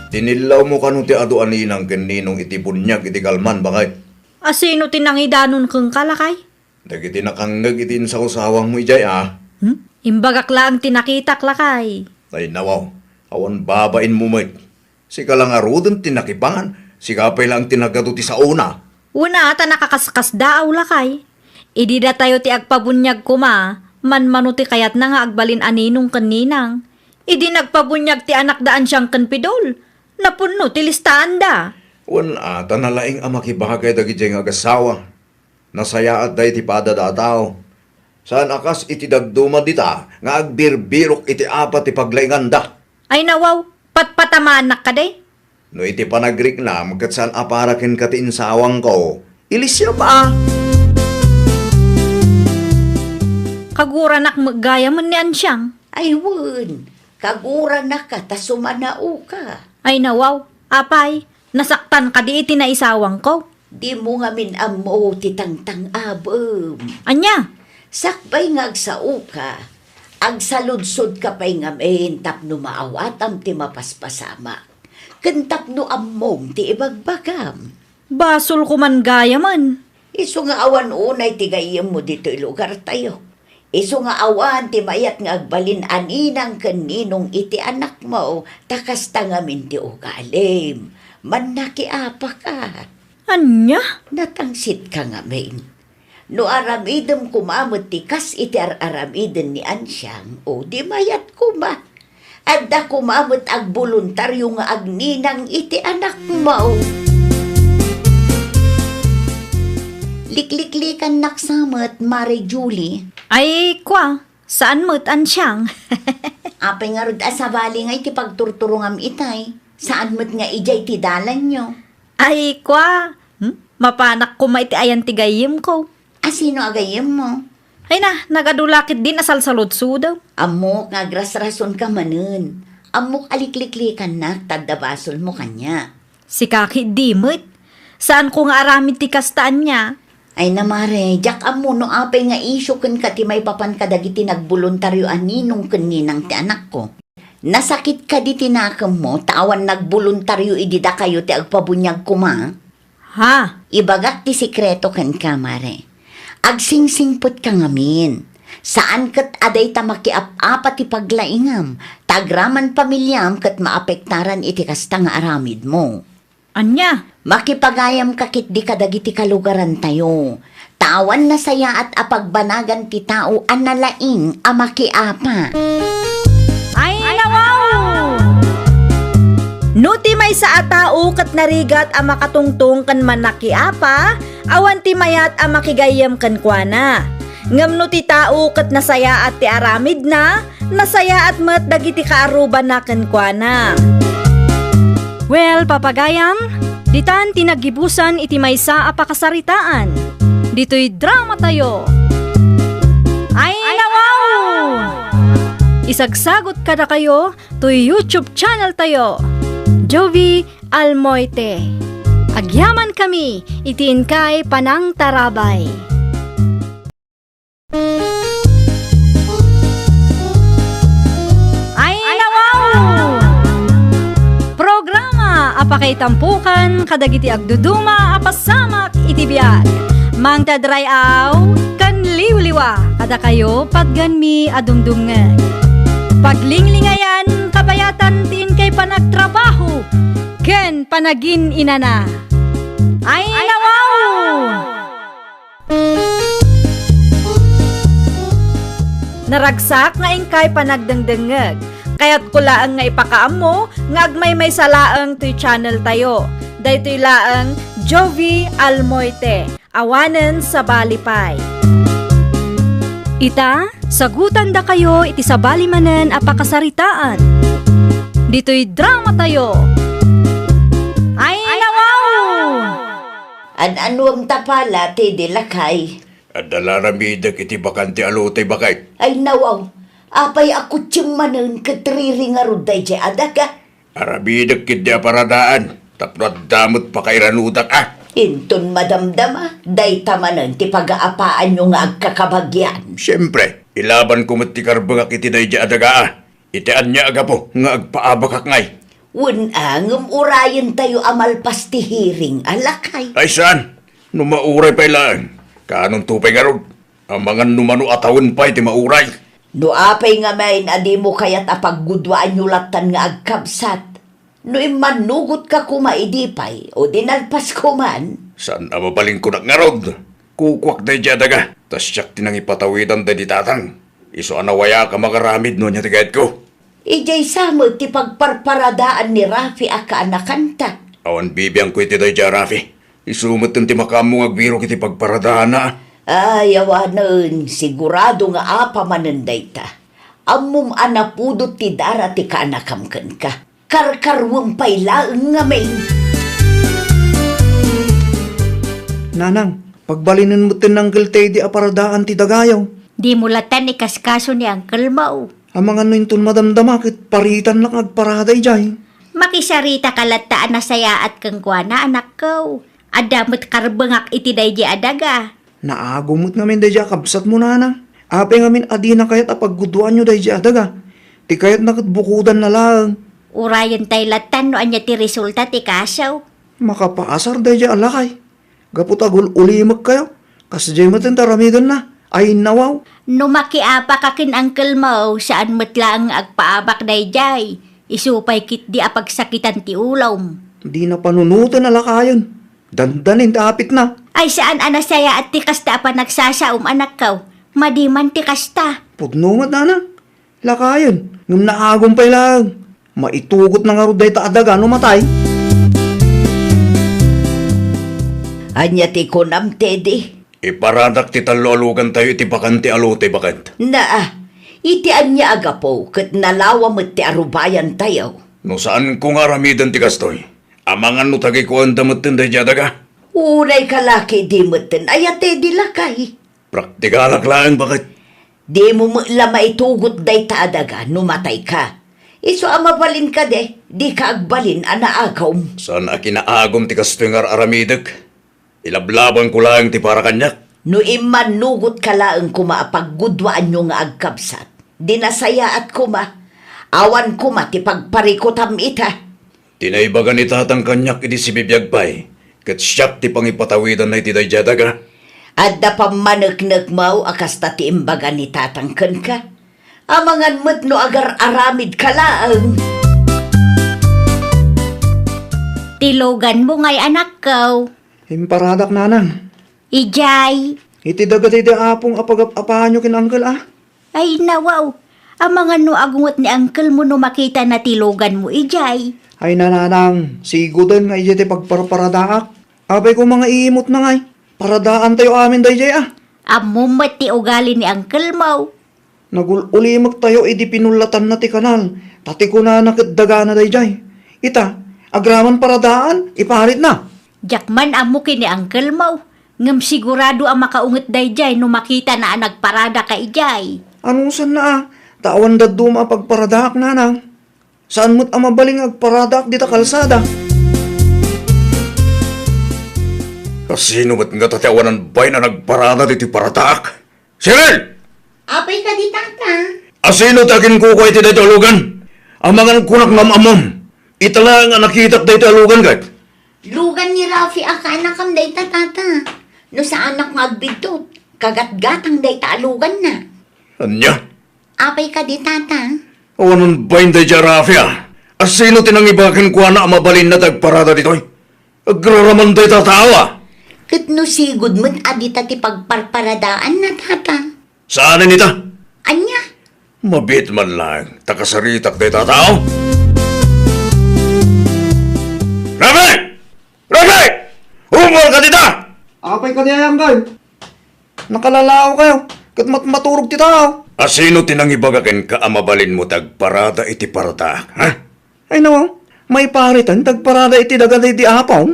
Tinilaw mo kanu ti adu aninang kaninong iti bunyag iti kalman bakay. Asino tinangidanon kang kalakay? Dagiti nakanggag iti sa usawang mo ijay Imbagak lang tinakitak lakay. Ay nawaw, awan babain mo met. Sika lang arudon tinakibangan, sika pa'y lang tinagado ti sa una. Una ata nakakaskas daaw lakay. Idi da tayo ti agpabunyag kuma, man ti kayat na nga agbalin aninong kaninang. Idi nagpabunyag ti anak daan siyang kanpidol. Napuno ti listaan da. Wan ata nalaing amakibagay dagiti nga agasawa. Nasaya at day ti padadataw. Saan akas iti dagduma dita, nga agbirbirok iti apat ti paglaingan da. Ay nawaw, patpatamanak ka day. No iti panagreklam kat saan aparakin ka ti insawang ko, ilisya pa. Kaguranak magaya man niyan siyang. Ay wun, kagura na ka, ta sumanao ka. Ay nawaw, apay, nasaktan ka di iti na isawang ko. Di mo nga minamo ti tangtang abom. Anya, Sakbay nga agsao ka, agsaludsod ka pa'y ngamin tapno maawatam ti mapaspasama. Kentapno ammong ti ibagbagam. basol ko man gaya man. Iso nga awan unay ti gayem mo dito lugar tayo. Iso nga awan ti mayat nga agbalin aninang kaninong iti anak mo, takas tangamin ti ugalim. Man nakiapa ka. Anya? Natangsit ka ngamin. No aramidem kumamot ti kas iti aramiden ni Ansyang, o di mayat kuma. Adda kumamot ag voluntaryo nga agninang iti anak mo. Likliklikan naksamot, Mari Julie. Ay, kwa, saan mo't ansyang? Apay nga rod asabali nga iti pagturturungam itay. Saan mo't nga ijay ti dalan nyo? Ay, kwa, mapanak ko maiti ayan tigayim ko. Asino agayem mo? Ay na, nagadulakit din asal sa lutso daw. Amok nga grasrason ka manen. Amok alikliklikan na, tadabasol mo kanya. Si Kaki Dimit, saan ko nga aramid ti kastaan niya? Ay namare, jak amo no apay nga isyo ken ka ti may papan kadagiti nagboluntaryo aninong kaninang ti anak ko. Nasakit ka di tinakam mo, tawan nagboluntaryo idida kayo ti agpabunyag kuma. Ha? Ibagak ti sikreto ken ka, mare. Agsingsingpot ka ngamin. Saan kat aday ta makiap-apat ti paglaingam, tagraman pamilyam kat maapektaran iti kasta nga aramid mo. Anya? Makipagayam kakit di kadagiti kalugaran tayo. Tawan na saya at apagbanagan ti tao analaing amakiapa. Ay, nawaw! No ti may sa atao kat narigat a makatungtong kan manakiapa, awan ti mayat a makigayam kan kuana. Ngam no ti tao kat nasaya at ti aramid na, nasaya at mat dagiti kaaruban na kan kuana. Well, papagayam, ditan tinagibusan iti maysa a pakasaritaan. Dito'y drama tayo. Ay, nawaw! Isagsagot kada kayo to YouTube channel tayo. Jovi Almoite. Agyaman kami, itiin kay Panang Tarabay. Ay, nawaw! Programa apakay tampukan kadagiti agduduma apasamak itibiyag. Mang tadrayaw kan liwliwa kada kayo pagganmi adumdumngan. Paglinglingayan kabayatan tin kay panagtrabaho ken panagin inana. Ay, nawaw! Naragsak nga ingkay panagdengdengeg. Kaya't kulaang nga ipakaam mo nga agmay may salaang to'y channel tayo. Daytoy laang Jovi Almoite. Awanen sa Balipay. Ita, sagutan da kayo iti sa balimanen a pakasaritaan. Dito'y drama tayo. Ay, nawaw! Anuam tapala ti dilakay. At dalarabidak iti bakante alutay bakay. Ay nawaw, apay ako tiyamanan katriri nga ruday di adaga. Arabidak kiti aparadaan. Tapno damot pa kay ranutak Inton madamdama, day tamanan ti pag-aapaan nyo nga agkakabagyan. Siyempre, ilaban ko mat ti karbangak iti day di adaga Itian niya aga po nga agpaabakak ngay. Unangam urayan tayo amalpas ti hiring alakay. Ay saan? Numauray pa ilaan. Kanong tupay nga rog. Ang mga numano atawin pa iti mauray. No apay nga main adi mo kayat apaggudwaan nyo latan nga agkabsat. No imanugot ka kumaidipay o dinalpas ko man. Saan amabaling ko nga rog? Kukwak day di adaga. Tas siyak tinang ipatawidan day di tatang. Iso anawaya ka makaramid no niya tigayat ko. Ijay samot ti pagparparadaan ni Rafi aka anakanta. Awan bibiyang ko iti day di Rafi. Isumot ti makamong agbiro kiti pagparadahan na. Ay, awanan, sigurado nga apa mananday ta. Amum anapudot ti dara ti kaanakamkan ka. Karkarwang pailaang nga may. Nanang, pagbalinin mo tinanggal tayo di aparadaan ti dagayaw. Di mulatan ikaskaso ni Uncle Mau. Ang mga nuintun madamdamakit, paritan lang agparaday jay. Makisarita kalataan na saya at kangkwana anak ko. Adamot karbangak iti day di adaga. Naagumot ngamin day kabsat mo nanang. Ape ngamin adi na kayat apaggudwaan nyo day adaga. Ti kayat nakatbukudan na lang. Urayan tay latan no anya ti resulta ti kasaw. Makapaasar day alakay. Gaputagul ulimag kayo. Kasjay matin taramigan na. Ay nawaw. No makiapa kakin Uncle Mau saan matlaang agpaabak day jay. Isupay kit di apagsakitan ti ulom. Di na panunutan alakayon. Dandanin tapit na. Ay saan anasaya at ti kasta pa nagsasaum anak ko. Madiman ti kasta. Pudnungat nanang. Lakayon. Ngam naagumpay lang. Maitugot na nga ruday taadaga no matay. Anya ti kunam tedi. Iparadak ti talulugan tayo iti bakante alutay bakant. Iti anya aga po, kat nalawa mo ti arubayan tayo. No saan ko nga ramidan ti kastoy? Amangan no tagay ko ang damot tinday jadaga. Unay kalaki di mo tin, ayate di lakay. Praktikalak lang bakit? Di mo la maitugot day taadaga, numatay ka. Iso amabalin ka di ka agbalin anaagaw. Saan akinaagom ti kastoy nga aramidak? Ilablaban ko lang ti para kanyak. No imanugot ka laang kumapaggudwaan nyo nga agkabsat. Dinasaya at kuma. Awan kuma ti pagparikotam ita. Tinaibagan ni tatang kanyak iti si bibiyagpay. Kat siyak ti pangipatawidan na iti dayjadaga. Adda pamanagnag mau akas ta ti imbaga ni tatangken ka. Amangan mo't no agar aramid ka laang. Tilogan mo ngay anak ko. Imparadak nanang. Ijay, Iti dagat iti apong apag-apahan nyo kin Uncle ah. Ay nawaw, ang mga no agungot ni uncle mo no makita na tilogan mo ijay. Ay nananang, sigo din nga iti pagparparadaak. Abay ko mga iimot na ngay. Paradaan tayo amin dayjay ah. Amumat ti ugali ni uncle mo. Nagulimag tayo idi pinulatan na ti kanal. Tati ko na nakitdaga na dayjay. Ita, agraman paradaan, iparit na. Jakman amo kini uncle mo. Ngam sigurado ang makaungot dayjay no makita na nagparada ka ijay. Anong san na ah? Tawan daduma pagparadaak nanang. Saan mo't amabaling agparadaak dita kalsada? Kasino ba't nga tatiawanan bay na nagparada diti parataak? Cyril! Apay ka di tata. Asino takin ko iti dito alugan? Amangan kunak ngam amom. Itala nga nakitak dito alugan kat. Lugan ni Rafi akana kam day tata. No sa anak nga agbitot, kagat-gatang day taalugan na. Anya? Apay ka di tata. Awanan bayin day jarafia. Asino tinangibakin ko na amabalin na tagparada dito? Agraraman day tatawa. Kat no sigod mo't adita ti pagparparadaan na tata. Saan nita? Anya? Mabit man lang, takasaritak day tatao. Rafi! Rafi! Humor ka dita! Apay ka niya Uncle. Nakalalao kayo. Kat maturog ti tao. Asino tinangibagakin ka amabalin mo tagparada iti parataak, ha? Ay nawaw, may paritan tagparada iti dagat iti apaw.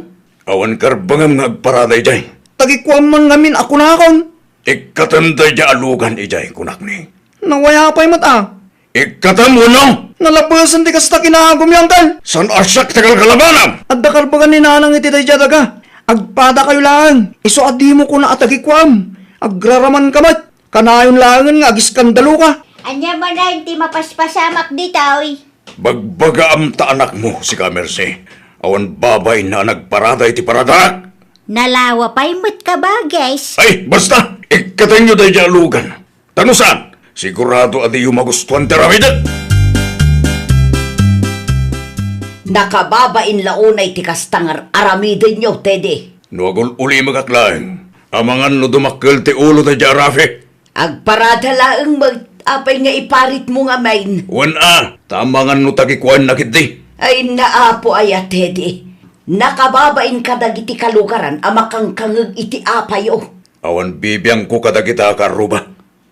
Awan karbangam nga agparada ijay. Tagikuan man ngamin ako na akon. Ikatanda ja alugan ijay kunak ni. Nawaya pa'y mata. Ikatam mo no? Nalabasan ti kasta kinagom yung Uncle. San asyak tagal kalabanam? At dakarbagan ni nanang iti day daga. Agpada kayo lang. Iso adi mo ko na atagikwam. Agraraman kamat. Kanayon langan nga agiskandalo ka. Anya man na ti mapaspasamak di taoy. Bagbaga am ta anak mo si Kamerse. Awan babay na nagparada iti paradaak. Nalawa pa'y mo't ka ba, guys? Ay, basta! Ikatay nyo tayo dyan alugan. Tanusan, sigurado adi yung magustuhan teramida. Nakababain launay ti kastangar aramidin nyo, Teddy. Nuagol uli magaklaan. Amangan no dumakkel ti ulo tayo dyan, Rafi. Agparada laeng apay nga iparit mo nga main. Wan tamangan no tagikuan na kiti. Ay naapo aya, Teddy. Nakababain ka dagiti kalugaran amakang kangeg iti apayo. Awan bibiyang ko kadagita karuba.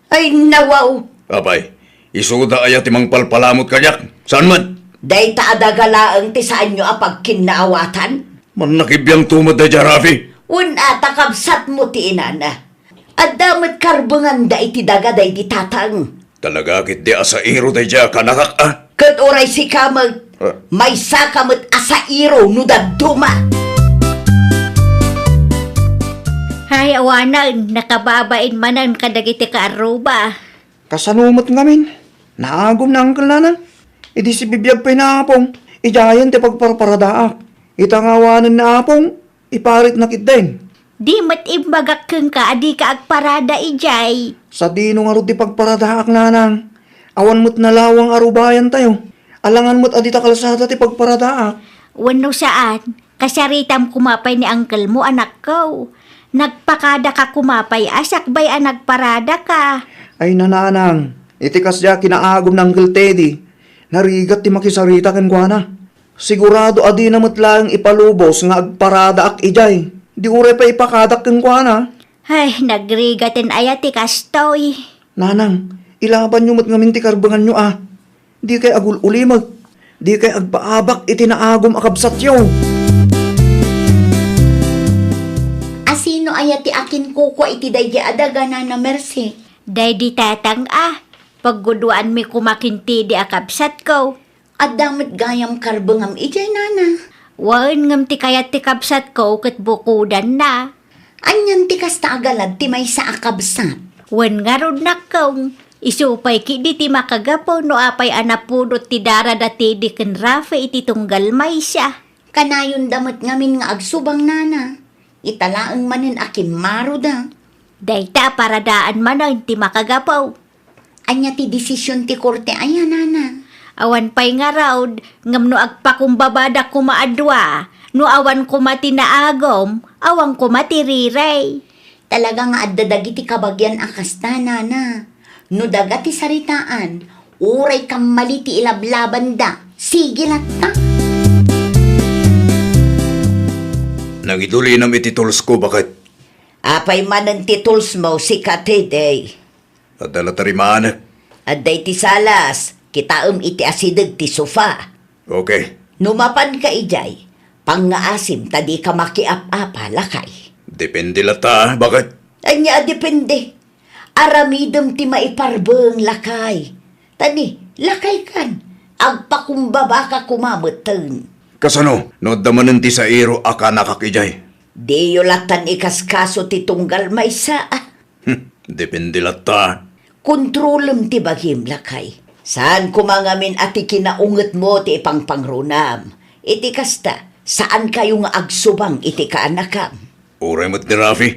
Ay nawaw. Abay, isuda aya timang palpalamot kanyak. Saan man? Day taadagalaang ti saan nyo apag kinaawatan. Man nakibiyang tumad tayo dyan, Rafi. Una takabsat mo ti inana. At damat karbangan da iti dagaday di tatang. Talaga kit di asa iro tayo dyan kanakak Kat oray si kamag, may sakamot asairo no daduma. Hay awanan, nakababain manan kadagiti ka aruba. Kasanumot ngamin. Naagom na Uncle nanang. Idi si bibiyag pa'y naapong. Ijayan ti pagparparadaak. Itangawanan na apong. Iparit na kitden. Di mat imbagak keng ka, adi ka agparada ijay. Sa dino nga ro ti pagparadaak nanang. Awan mo't nalawang arubayan tayo. Alangan mo't adita kalsada ti pagparadaak. Wano saan, kasaritam kumapay ni uncle mo anak ko. Nagpakada ka kumapay, asak bay nagparada ka. Ay nananang. Itikas ya kinaagom ng Uncle Teddy. Narigat ti makisarita ken kuana. Sigurado adi na mo't lang ipalubos nga agparada ak ijay. Di ure pa ipakadak ken kuana. Ay, nagrigatin ayati kastoy. Nanang, ilaban nyo mo't ngamin ti karbangan nyo ah. Di kay agul ulimag. Di kay agpaabak iti naagom akabsat yo. Asino ayati akin kuko iti dayja adaga na Mercy. Day di tatang pagguduan mi kumakinti di akabsat ko. At damit gayam karbangam ijay nana. Wan ngam ti kayat ti kabsat ko kat bukudan na. Anyan ti kasta agalad ti may sa akabsat. Wan nga ron na kong. Isupay ki di ti makagapo no apay anapudot ti dara dati di ken Rafa iti tunggal may siya. Kanayon damat ngamin nga agsubang nana. Italaang manin akim maruda. Dayta paradaan manan ti makagapaw. Anya ti desisyon ti korte aya nana. Awan pay nga raod, ngam no agpakumbabada kumaadwa, no awan kumati na agom, awan kumati riray. Talaga nga addadagiti kabagyan akas na. No dagati saritaan, uray kang maliti ilablaban da. Sige latta. Nangitulinam iti tools ko bakit? Apay man ang tituls mo si Katede. At dalatarimaan. At day ti salas, kitaom iti asidag ti sofa. Okay. Numapan ka ijay, pangaasim tadi ka makiap-apa lakay. Depende lata, bakit? Anya depende. Aramidem ti maiparbeng lakay. Tani, lakay kan. Agpakumbaba ka kumamutan. Kasano, no damanan ti sa iro aka nakakijay. Di yolatan ikaskaso ti tunggal maysa. Depende lata. Kontrolem ti bagim lakay. Saan kumangamin ati kinaunget mo ti ipangpangrunam? Iti kasta, saan kayo nga agsubang iti kaanakam? Uray mo't ni Rafi.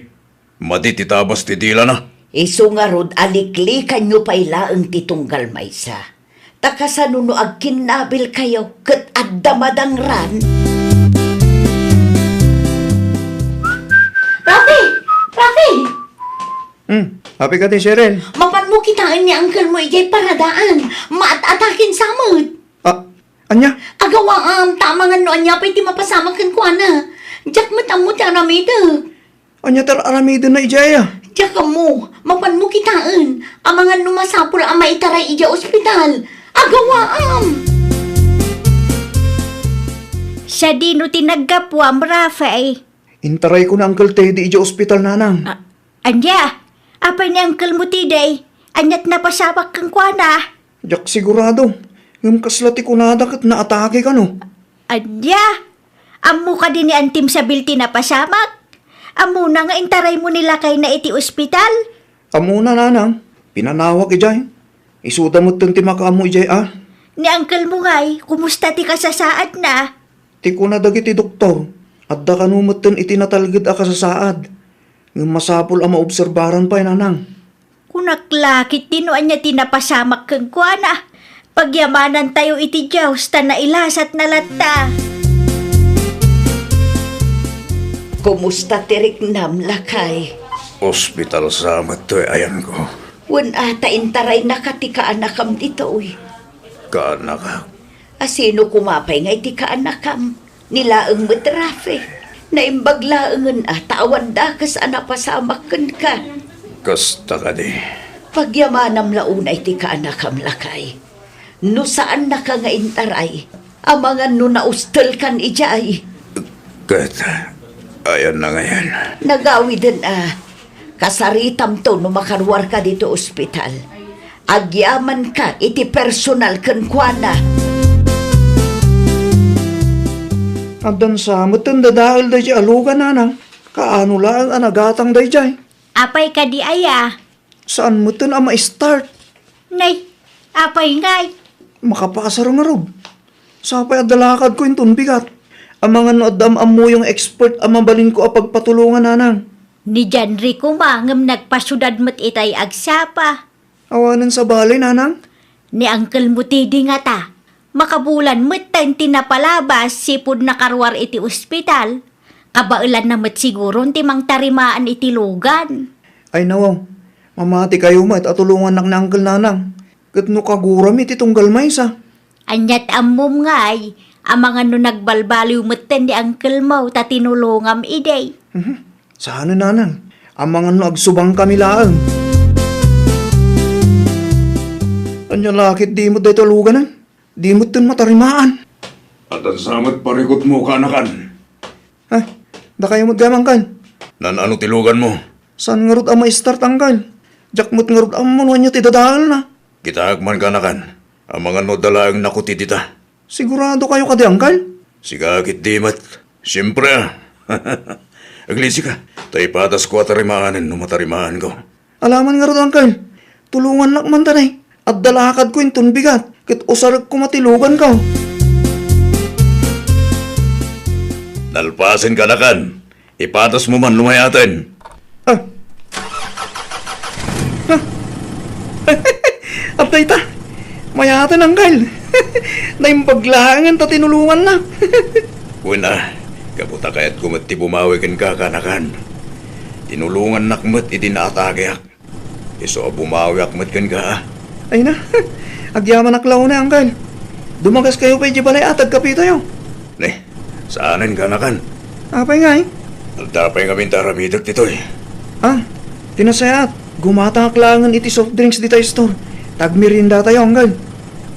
Matititabas ti dila na. Isu nga rod aliklikan nyo pa'y laeng ti tunggal maysa. Takasano no agkinabil kayo ket addamadang ran. Rafi! Happy ka din, Cheryl. Mapan mo kitaan ni Uncle mo ijay paradaan. Maat-atakin samot. Anya? Agawa tama nga no anya pa iti mapasamag kan kwa na. Diyak matamot aramida. Anya aramidin na ijaya. Diyak mo, mapan mo kitaan. Amangan numasapul ang maitaray ija ospital. Agawa Siya di no tinaggapuam, Rafi. Intaray ko na Uncle Teddy ija ospital nanang. Anya, apay ni Uncle mo tiday. Anyat napasabak kang kwana. Jak sigurado. Ngam kaslati ko nadak at naatake ka no. Anya, amo ka din ni Antim sa bilti na pasamak. Amo na nga intaray mo nila kay na iti ospital. Amo na nanang. Pinanawag ijay. Isuda mo ti makaamo ijay Ni Uncle mo ngay, kumusta ti kasasaad na? Ti ko na dagiti doktor. Adda ka numatan iti natalgid a kasasaad. Ngam masapol ang maobserbaran pa nanang. Kunaklakit din no anya tinapasamak kang kuana. Pagyamanan tayo iti Diyos ta na ilasat na latta. Kumusta tirik nam lakay? Hospital sa to ayan ko. Wan ata intaray nakatika anakam dito uy. Kaanak ka. Asino kumapay nga iti kaanakam? Nilaeng matrafe. Naimbaglaengan tawan dakas anapasamakan ka. Kasta ka di. Pagyamanam launa iti kaanakam lakay. No saan na ka nga intaray? Amangan no naustel kan ijay. Kat, ayan na ngayon. Nagawi din kasaritam to no makarwar ka dito ospital. Agyaman ka iti personal kan kuana. Adan sa matan dadahal da jay alugan nanang. Kaano lang anagatang da jay. Apay ka di aya. Saan matan ang ma-start? Nay, apay ngay. Makapasar nga rod. Sapay adalakad ko yung tunbigat. Ang mga noodam mo yung expert ang mabalin ko apagpatulungan nanang. Ni Janri ko mangam nagpasyudad mo't itay agsapa. Awanan sa balay nanang. Ni Uncle mo tidi nga ta. Makabulan mo't tayong tinapalabas sipod na karwar iti ospital. Kabailan na mo't siguro timang tarimaan iti lugan. Ay nawaw, mamati kayo mat at tulungan nak ni Uncle nanang. Kat no kaguram iti tunggal maysa. Anyat amom ngay, ang mga no nagbalbaliw mo't ni Uncle mo ta tinulungam iday. Saan nanang? Ang mga no agsubang kami laang. Anya lakit di mo dahi taluganan. Di mo tin matarimaan. At ang samat parikot mo kanakan. Ay, da kayo mo't gamang kan. Nan ano tilugan mo? Saan nga rod ang ma-start ang kan? Jak mo't nga rod ang manuan niya tidadahal na. Kitahagman kanakan. Ang mga nodala ang nakuti dita. Sigurado kayo kadi angkal? Sigakit di mat. Siyempre Aglisi ka. Tay patas ko atarimaanin no matarimaan ko. Alaman nga rod angkal. Tulungan lang man tanay. At dalakad ko yung tunbigat. Kit usarag ko matilugan ka. Nalpasin kanakan. Ipatas mo man lumayatin. Apday ta. Mayatan angkal. Naimbaglangan ta tinulungan na. Una, kaputa kaya't kumati bumawi kan kakanakan. Tinulungan nakmat iti naatake ak. Iso bumawi akmat kan ka. Ay na, agyaman aklaw na, Uncle. Dumagas kayo pa balay atag kapi tayo. Ne, saanin ka na kan? Apay nga eh. Altapay nga mintaramidak titoy. Ah, tinasayat. Gumatang aklangan iti soft drinks di tayo store. Tagmirinda tayo, Uncle.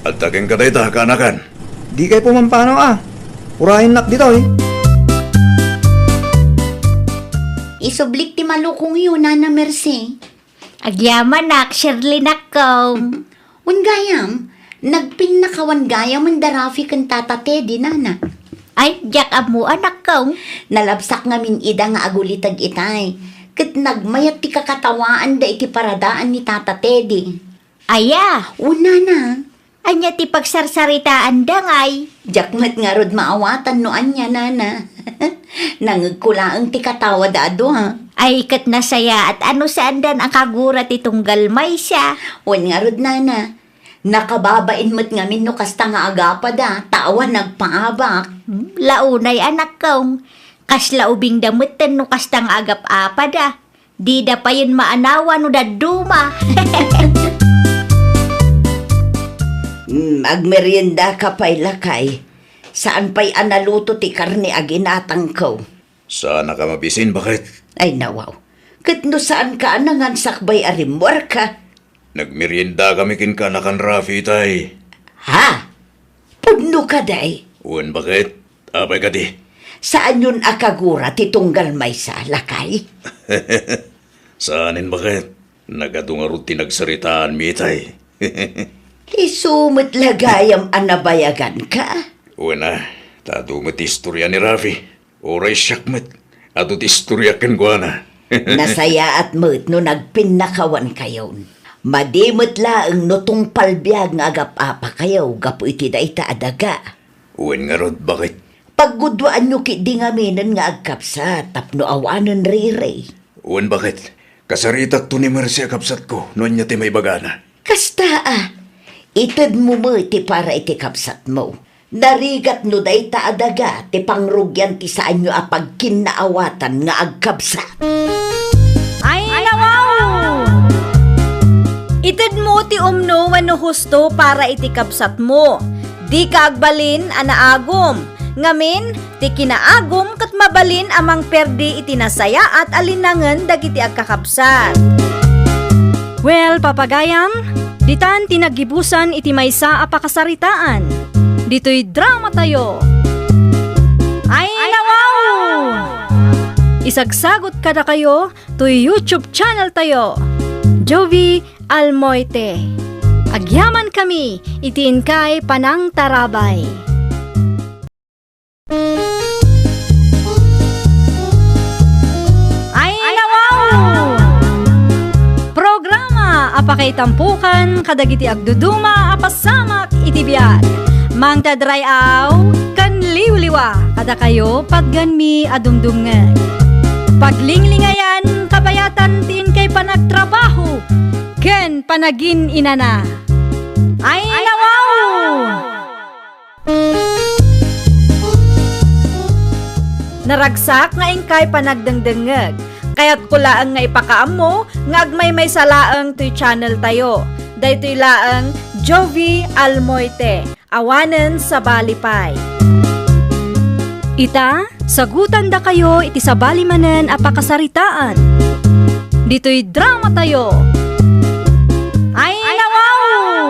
At taking ka tayo kanakan. Di kayo pumampano Urahin nak dito eh. Isublik ti malukong yun, Nana Mercy. Agyaman nak, Shirley nakaw. Ungayam, nagpinnakawan gayam ang darafi kan Tata Teddy, Nana. Ay, jak amo anak ko. Nalabsak ngamin ida nga agulitag itay. Kat nagmayat ti kakatawaan da iti paradaan ni Tata Teddy. Aya, Una na. anya ti pagsarsaritaan dangay. Jakmat nga rod maawatan no anya, Nana. Nangagkulaang ti katawa dado, ha? Ay, kat nasaya at ano saan dan ang kagurat itong galmay siya. Wan nga rod, Nana. Nakababain mo't ngamin no kasta nga agapa da. Tawa nagpaabak. Launay anak ko. Kasla ubing damutan no kastang agap-apada. Di da pa yun maanawa no daduma. Agmerienda ka pa'y lakay. Saan pa'y analuto ti karne aginatang ko? Sana ka mabisin, bakit? Ay nawaw. Kat no saan ka nangansakbay arimwar ka? Nagmerienda kami kin kanakan Rafi tay. Ha? Pudno ka day? Uwan bakit? Apay ka di. Saan yun akagura ti tunggal may sa lakay? Saanin bakit? Nagadungarot tinagsaritaan mi tay. Isumot lagayam anabayagan ka? Una, tadumat istorya ni Rafi. Oray siyakmat. Atot istorya kan guana. Nasaya at mo't no nagpinnakawan kayon. Madimot laang no tong palbiag nga agap-apa kayo, gapu iti da ita adaga. Uwan nga rod, bakit? Paggudwaan nyo ki di nga minin nga agkapsa, tapno awanan rire. Uwan bakit? Kasaritak to ni Mercy kapsat ko, noon niya ti may bagana. Kasta itad mo ti para iti kapsat mo. Narigat no da ita adaga, ti pangrugyan ti saan nyo apagkinaawatan nga agkapsa. Ay, nawaw! Itad mo ti umno wano husto para iti kapsat mo. Di ka agbalin anaagom. Ngamin, ti kinaagom kat mabalin amang perdi iti nasaya at alinangan dagiti agkakapsat. Well, papagayam, ditan tinagibusan iti maysa a pakasaritaan. Dito'y drama tayo. Ay, nawaw! Isagsagot kada kayo to YouTube channel tayo. Jovi Almoite. Agyaman kami, itiin kay Panang Tarabay. Ay, nawaw! Programa apakay tampukan kadagiti agduduma apasamak iti biag. Mang tadrayaw kan liwliwa kada kayo pagganmi adumdumngan. Paglinglingayan kabayatan tin kay panagtrabaho ken panagin inana. Ay, nawaw! Naragsak nga ingkay panagdengdengeg. Kaya't kulaang nga ipakaam mo nga agmay may salaang to'y channel tayo. Daytoy laang Jovi Almoite. Awanen sa balipay. Ita, sagutan da kayo iti sabali manen apakasaritaan. Dito'y drama tayo. Ay, nawaw!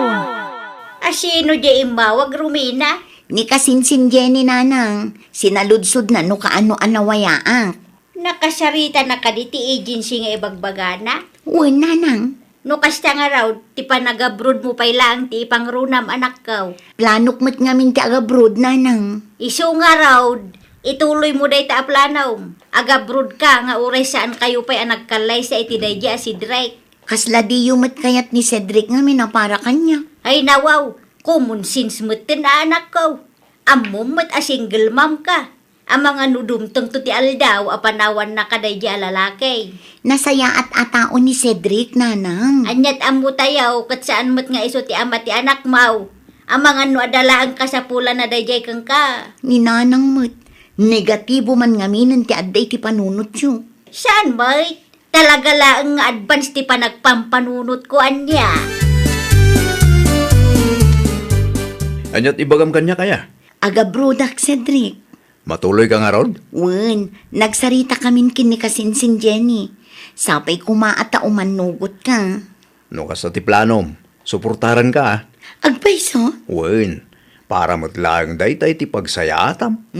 Asino di imawag rumina? Ni kasinsin Jenny nanang, sinaludsod na no kaano anawayaang. Nakasarita na kaditi agency nga ibagbagana. Uwan nanang, No kasta nga raw, ti panagabrood mo pay lang, ti pangrunam anak kaw. planok mo't ngamin ti agabroad nanang. Iso nga raw, ituloy mo day ta aplanaw. Agabroad ka nga uray saan kayo pa'y anagkalay sa itidayja si Drake. Kasla di yumat kayat ni Cedric nga minapara kanya. Ay nawaw, common sense mo't na anak kaw. Amom mo't a single mom ka. Ang mga nudumtong to ti aldaw, apanawan na kadayja lalaki. Nasaya at atao ni Cedric nanang. Anyat amo tayaw, kat saan mo't nga iso ti ama ti anak maw. Ang mga no adalaan ka sa pula na dayjay kang ka. Ni nanang mo't, negatibo man ngamin ti adday ti panunot yu. Saan, mate? Talaga laang nga advance ti panagpampanunot ko anya. Anyat ibagam kanya kaya? Aga brodak, Cedric. Matuloy ka nga rod? Wen, nagsarita kamin kini kasinsin Jenny. Sapay kumaata umanugot ka. No ka sa ti planom, suportaran ka ah. Agpaiso? Wen, para matlaang daytay ti pagsayatam.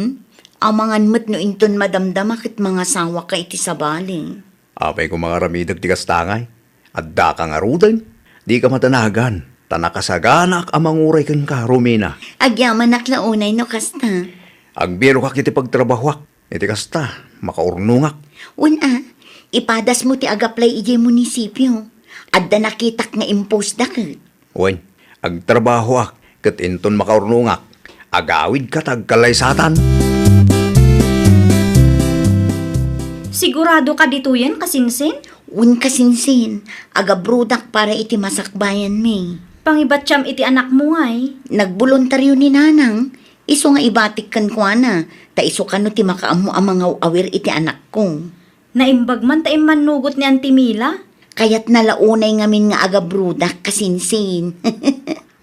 Amangan mo't no inton madamdamakit mga sawa ka iti sabaling. Apay ko mga ramidag ti kastangay. Adda ka nga rudan. Di ka matanagan. Tanakasaganak amang uray kan ka, Romina. Agyaman aklaunay no kasta. Agbiro ka kiti pagtrabahwak. Iti kasta, makaurnungak. Una, ipadas mo ti agaplay ije munisipyo. Adda nakitak nga impose dakit. Wen, agtrabahwak. Kat inton makaurnungak. Agawid ka tagkalaysatan. Sigurado ka dito yan, kasinsin? Un kasinsin, aga brodak para iti masakbayan me. Pangibatsyam iti anak mo ay. Nagboluntaryo ni nanang, iso nga ibatik kan kwa na, ta iso kano ti makaamu ang mga awir iti anak ko. Naimbag man taim manugot ni Auntie Mila. Kaya't nalaunay ngamin nga aga brodak kasinsin.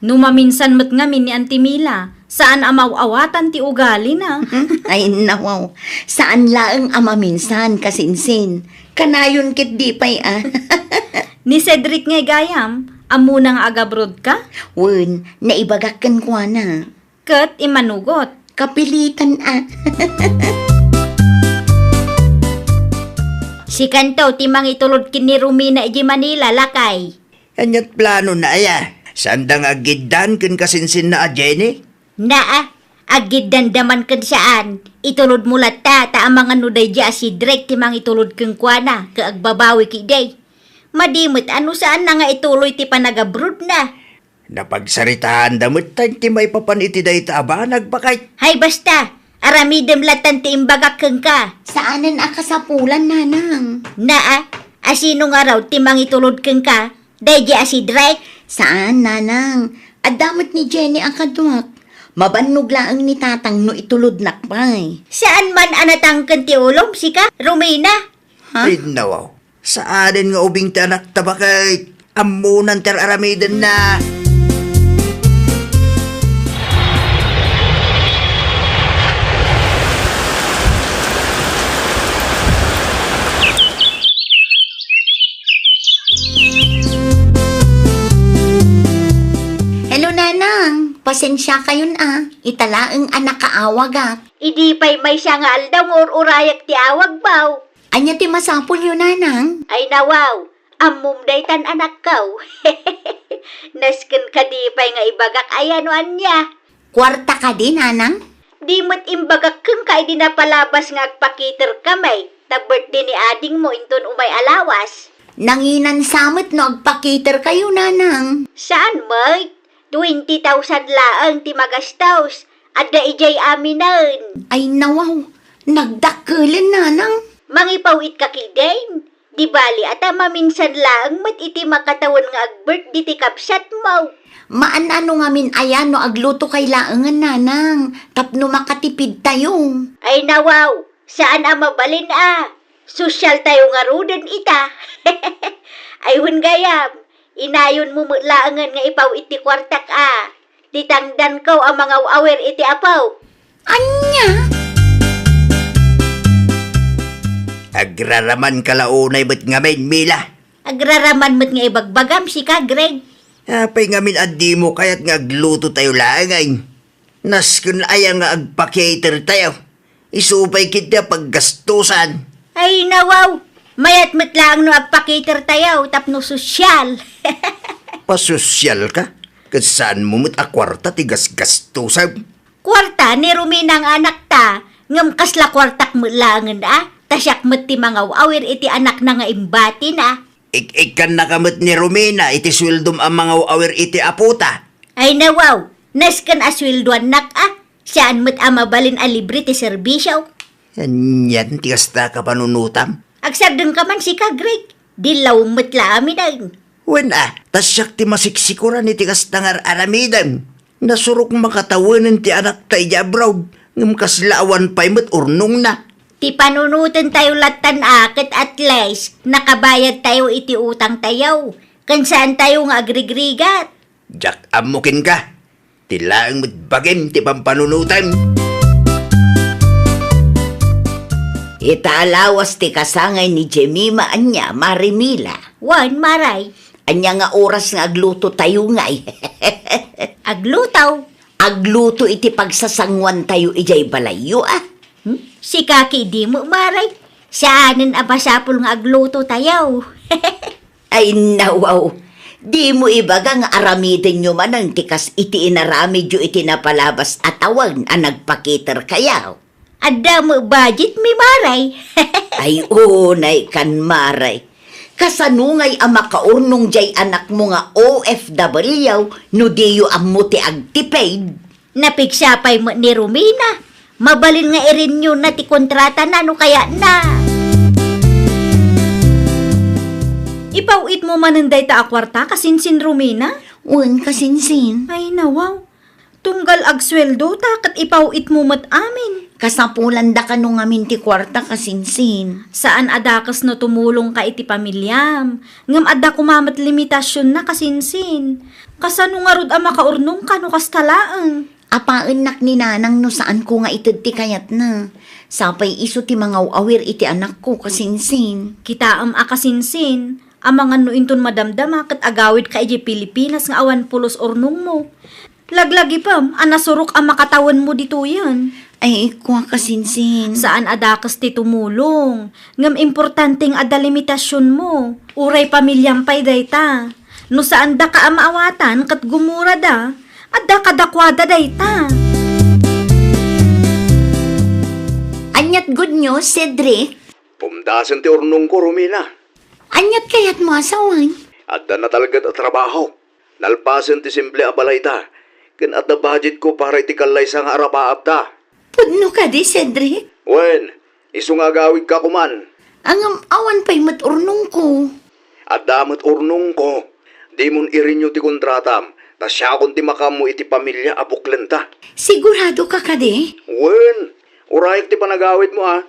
Numaminsan mat ngamin ni Auntie Mila. Saan amaw-awatan ti ugali na? Ay nawaw, saan laang amaminsan kasinsin? Kanayon kit di pay ah. Ni Cedric ngay gayam, amo nang agabrod ka? Wen, naibagak kan kwa na. Kat imanugot. Kapilitan ah. Si Kantaw timang itulod kini Romina iji Manila lakay. Anyat plano na aya. Sandang agidan ken kasinsin na a Jenny? Naa, agid dandaman kan saan. Itulod mo lata ta ang mga nuday dya si Drake timang itulod kang kuana kaagbabawi ki day. Madimot ano saan na nga ituloy ti panagabrod na. Napagsaritaan damot tayo ti may papaniti day taba nagbakay. Hay basta, aramidem latan ti imbagak kang ka. Saanan akasapulan nanang? Naa, asino nga raw timang itulod kang ka. Day dya si Drake. Saan nanang? Adamot ni Jenny ang kaduak. Mabannog laang ni tatang no itulod nakpay. Saan man anatangkan ti ulom sika, Romina? Ha? Ay nawaw. Saanin nga ubing tanak tabakay. Amunan ter aramidan na. Hello nanang, pasensya kayon ah. Italaang anak kaawag ah. Idi pa'y may siya nga aldang or urayak ti awag baw. Anya ti masapul yun nanang? Ay nawaw, amum daytan anak kaw. Nasken ka di pa'y nga ibagak ayano anya. Kwarta ka din nanang? Di mo't imbagak kang kay di napalabas nga agpakiter kamay. Ta birthday ni ading mo inton umay alawas. Nanginan samot no agpakiter kayo nanang. Saan may? 20,000 laang ti magastaws. Adda ijay aminan. Ay nawaw, nagdakulan nanang. Mangipawit ka kidain. Di bali ata maminsan laang mat iti makatawan nga agbirthday ti kapsat mo. Maan ano nga min ayan no agluto kay laangan nanang. Tapno makatipid tayo. Ay nawaw, saan mabalin ah? Sosyal tayo nga rudan ita. Ayun gayam, inayon mo laangan nga ipaw iti kwartak ah. Titangdan ko ang mga awer iti apaw. Anya? Agraraman kalaunay ba't ngamin, Mila? Agraraman mo't nga ibagbagam si ka, Greg. Apay ngamin addi mo kaya't nga agluto tayo langay. Naskun aya nga agpa-cater tayo. Isupay kita paggastusan. Ay nawaw, mayat mo't lang no agpakiter tayo tapno sosyal. Pasosyal ka? Kasaan mo mo't akwarta tigas-gastusan? Kwarta ni Romina ang anak ta, ngam kasla kwartak mo langan ah. Tasyak mo't ti mga awir iti anak na nga imbati na. Ik-ikan nakamot ni Romina iti swildom ang mga awir iti aputa. Ay nawaw, naskan aswilduan nak ah. Saan mo't amabalin a libre ti serbisyo? Yan, tigasta ka panunutam. Agsagdang ka man si ka, Greg. Dilaw mo't laamin ay. Wen tasyak ti masiksikuran iti kastangar aramidan. Nasurok makatawanan ti anak tayo abroad. Ngam kaslaawan pa'y mat urnong na. Ti panunutan tayo latan akit at least nakabayad tayo iti utang tayo. Kan saan tayo nga agrigrigat. Jak amukin ka. Tilaang magbagim ti pampanunutan. Italawas ti kasangay ni Jemima anya, Marimila. Wan, maray. Anya nga oras nga agluto tayo ngay. Aglutaw. Agluto iti pagsasangwan tayo ijay balayo Si kaki di mo maray. Saanin abasapol nga agluto tayo. Ay nawaw. Di mo ibaga nga aramidin nyo man ang tikas iti inaramid yu iti napalabas atawag ang nagpakiter kayaw. Ada mo budget mi maray. Ay unay kan maray. Kasanungay ang makaurnong jay anak mo nga OFW no diyo ang muti agtipaid. Napigsapay mo ni Romina. Mabalin nga irin nyo na ti kontrata na no kaya na. Ipauit mo mananday ta akwarta kasinsin Romina? Wan kasinsin. Ay nawaw. Tunggal agsweldo ta kat ipauit mo mat amin. Kasapulan da ka nung amin ti kwarta kasinsin. Saan adakas no tumulong ka iti pamilyam? Ngam ada kumamat limitasyon na kasinsin. Kasano nga rod ang makaurnong ka no kastalaang? Apaan nak ni nanang no saan ko nga itid ti kayat na. Sapay iso ti mga awir iti anak ko kasinsin. Kitaam akasinsin. Amangan no inton madamdama kat agawid ka iti Pilipinas nga awan pulos ornong mo. Laglagi pam, anasurok ang makatawan mo dito yan. Ay, kuha kasinsin. Saan adakas ti tumulong? Ngam importanteng ada limitasyon mo. Uray pamilyang pay dayta. No saan da ka amaawatan kat gumura da, adda kadakwada dayta. Anyat good news, Cedric. Pumdasan ti urnong ko, Romina. Anyat kayat mo asawan. Adda na talaga at trabaho. Nalpasan ti simple abalay ta. Ken at the budget ko para iti kalay sa nga arapaap ta. Pudno ka di, Cedric. Wen, iso nga gawid ka kuman. Ang awan pa'y maturnong ko. At damat urnong ko. Di mon irinyo ti kontratam. Ta siya kon ti makamu iti pamilya abuklen ta. Sigurado ka di? Wen, urayak ti panagawid mo ha.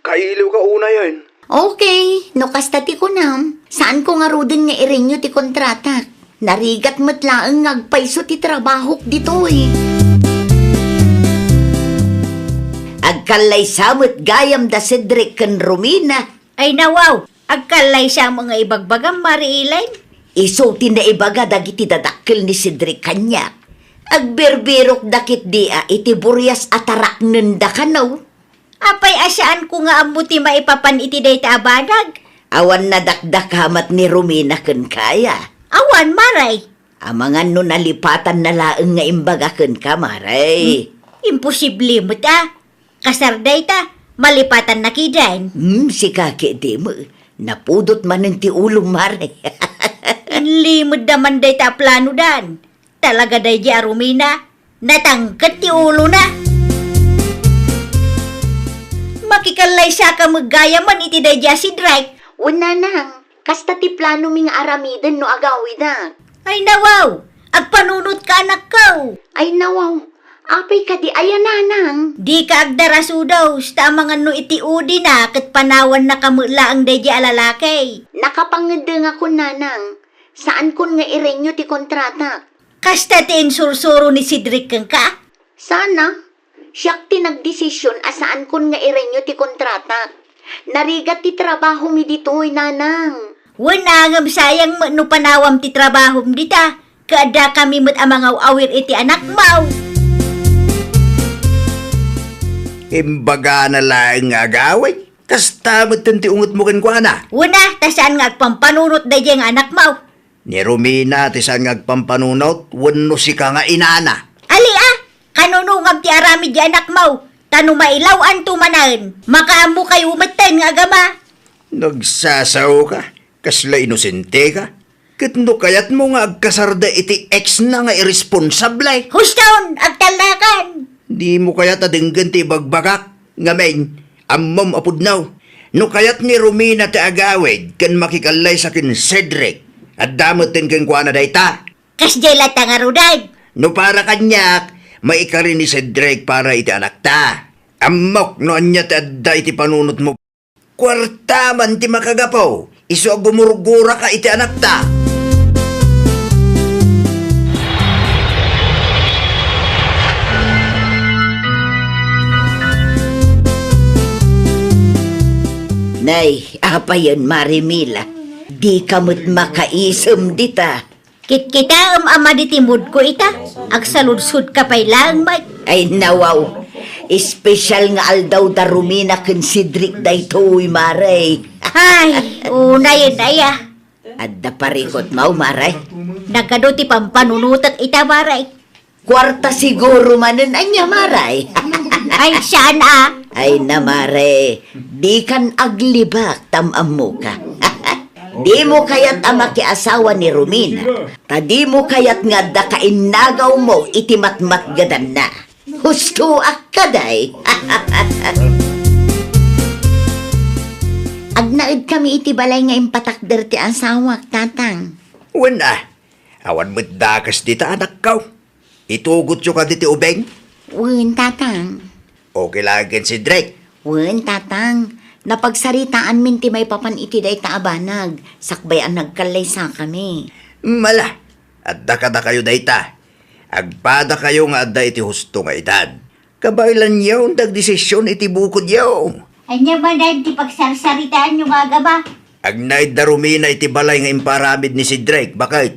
Kailiw ka una yan. Okay, no kasta ti kunam. Saan ko nga rudin nga irinyo ti kontrata? Narigat matlaang ngagpaiso ti trabaho dito Agkalay samot gayam da Cedric ken Romina. Ay nawaw. Agkalay siya mga ibagbagang mariilay. Iso tinaibaga dagiti dadakkel ni Cedric kanya. Agberbirok dakit dia iti buryas atarak nenda kanaw. Apay asyaan ko nga amuti maipapan iti dayta abanag. Awan na dakdakamat ni Romina ken kaya. Awan maray. Amangan no nalipatan na laeng nga imbaga ken ka maray. Imposible mo ta. Kasarday ta. Malipatan na kidan. Si kaki di mo. Napudot man ng ti ulo maray. Limod naman dayta plano dan. Talaga day di Romina. Natangkat ti ulo na. Makikalay siya ka maggaya man iti day di si Drake. Una nang. Kasta ti plano ming aramiden no agawid na. Ay nawaw. Agpanunot ka anak ko. Ay nawaw. Apay ka di ayananang. Di ka agdaraso daw. Sta mga no iti udi na kat panawan na kamula ang day di alalakay. Nakapangedeng ako nanang. Saan kun nga irenyo ti kontrata? Kasta ti insursuro ni Cedric kang ka? Sana. Siyak ti nagdesisyon asaan kun nga irenyo ti kontrata. Narigat ti trabaho mi dito'y nanang. Wanangam sayang mo no panawam ti trabahom dita. Kaada kami mo't amangaw awir iti anak mau. Imbaga na lang nga agaway. Kasta mo't ti ungot mo kan kwa na. Wana, tasaan nga agpampanunot da ang anak mau. Ni Romina, tisan nga agpampanunot, wano si ka nga inana. Ali kanunungam ti arami di anak mau. Tano mailawan tumanan. Makaamo kayo umatan nga agama. Nagsasaw ka. Kasla inosente ka. Katno kayat mo nga agkasarda iti ex na nga irresponsable. Hustaon, agtalakan. Di mo kayat adinggan ti bagbagak. Ngamen, amam apudnaw. No kayat ni Romina ti agawid kan makikalay sa kin Cedric. At damot din kan kwa na dayta. Kasdela tangarudan. No para kanyak, maikarin ni Cedric para iti anak ta. Amok no anya ti adda iti panunot mo. Kwarta man ti makagapaw. Isu ag gumurgura ka iti anak ta. Nay, apa yan, Marimila? Di kamot makaisem dita. Kita ama di timud ko ita. Agsaludsud ka pa'y lang, may. Ay nawaw. Espesyal nga aldaw da rumina ken Cedric daytoy, Maray. Ay, una yun aya. Adda parikot mau, Maray. Nagkaduti pampanunutak ita, maray. Kwarta siguro manen anya, Maray. Ay, saan Ay na, Maray. Di kan aglibak tamam mo ka. Di mo kayat ama ki asawa ni Romina. Ta di mo kayat nga da kainagaw mo iti matmat gadan na. Husto akaday. Agnaid kami iti balay nga impatakder ti asawak, tatang. Wala. Awan mo't dakas dita anak kaw. Itugot yung ka diti ubeng. Wen, tatang. Okay lagin si Drake. Wen, tatang. Napagsaritaan min ti may papan iti day taabanag. Sakbay ang nagkalay sa kami. Mala. Adda ka da kayo dayta. Agpada kayo nga adda iti husto nga edad. Kabailan yaw dagdesisyon iti bukod yaw. Anya ba dahil ti pagsarsaritaan yung aga ba? Agnaid da rumina iti balay nga imparamid ni si Drake. Bakit?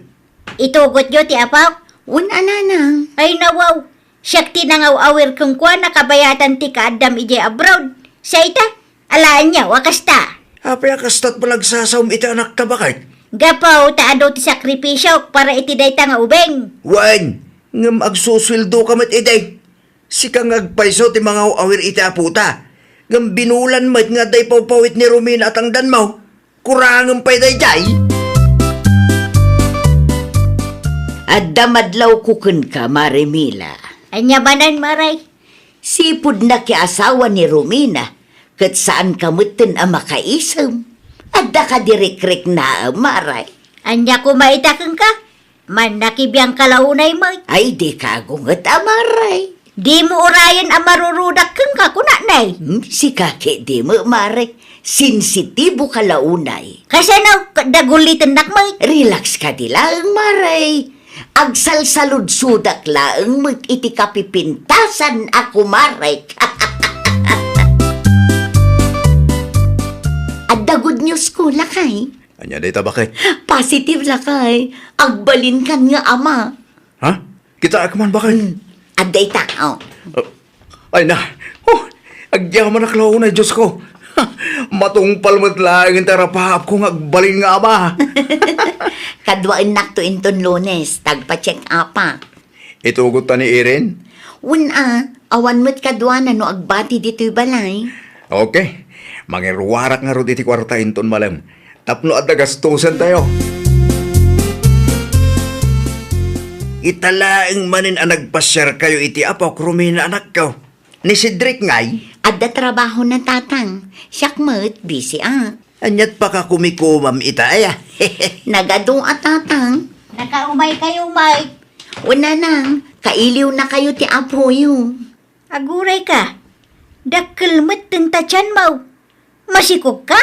Itugot nyo ti apaw? Wen, ananang. Ay nawaw. Siyak tinangaw-awir kung kwa nakabayatan ti kaadam ije abroad. Sa ita, alaan niya, wakas ta. Apay kastat palagsasawm iti anak ta bakit? Gapaw, taado ti sakripisyo para iti dayta nga ubeng. Wan! Ngam agsuswildo ka mat iday. Sikang agpaiso ti mga awir iti aputa. Ngam binulan mat nga day pawpawit ni Romina at ang danmaw. Kurangam pa'y day jay. Adda madlaw kukun ka, Marimila. Anya banan maray? Sipud na ki asawa ni Romina. Kat saan kamutin ang makaisem. Adda ka dirikrik na, Maray. Anya kumaitakang ka? Man nakibiyang kalaunay mo. Ay, di kagungat, Maray. Di mo urayan ang marurudak kang ka kunanay. Si kake di mo, Maray. Sensitibo ka launay. Kasi na dagulitan nak mo. Relax ka di lang, Maray. Agsalsalud-sudak laang iti kapipintasan ako, Maray. Adda good news ko, lakay. Anya day bakit? Positive, lakay. Agbalin kan nga ama. Ha? Kita man bakit? Adday tao. Ay na. Oh, agyaman na klaw na, Diyos ko. Matungpal mo't lang yung terapahap kong agbalin nga ama. Kadwain nakto inton Lunes, tagpa-check apa. Itugot ta ni Erin? Awan mo't kadwa na no agbati dito'y balay. Okay. Mangiruwarak nga ro iti kwarta inton malam. Tapno at nagastusan tayo. Italaang manin ang nagpasyar kayo iti apaw Romina anak kaw. Ni si Drake ngay. Adda trabaho na tatang. Siyak mo't busy Anyat pa ka kumikumam ita aya. Nagado tatang. Nakaumay kayo, Mike. Una nang, kailiw na kayo ti apoyo. Aguray ka. Dakkel mateng tachan mo. Masikog ka?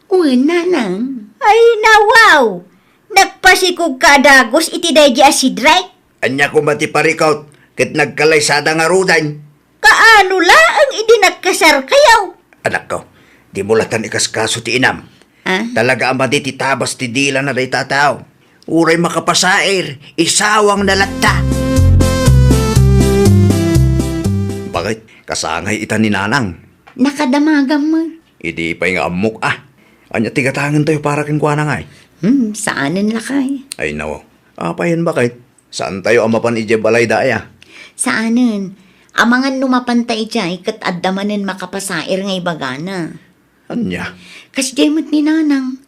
Una nang. Ay nawaw. Nagpasikog ka dagos iti daydi si Drake. Anya ko matiparikaut. Kat nagkalay sada nga rudan. Kaano la ang idinagkasar kayaw? Anak ko, di mo latan ikaskaso ti inam. Talaga ama di ti tabas ti dila na day tataw. Uray makapasair, isawang nalatta. Bakit? Kasangay ita ni Nanang. Nakadamagam mo. Idi pa nga amok Anya tigatangan tayo para kinkwa na nga Saanin lakay? Ay nawo. Apayan bakit? Saan tayo amapan ije balay daya? Saanin? Amangan lumapantay jay kat addamanin makapasair ngay bagana. Anya? Kas jemot ni Nanang.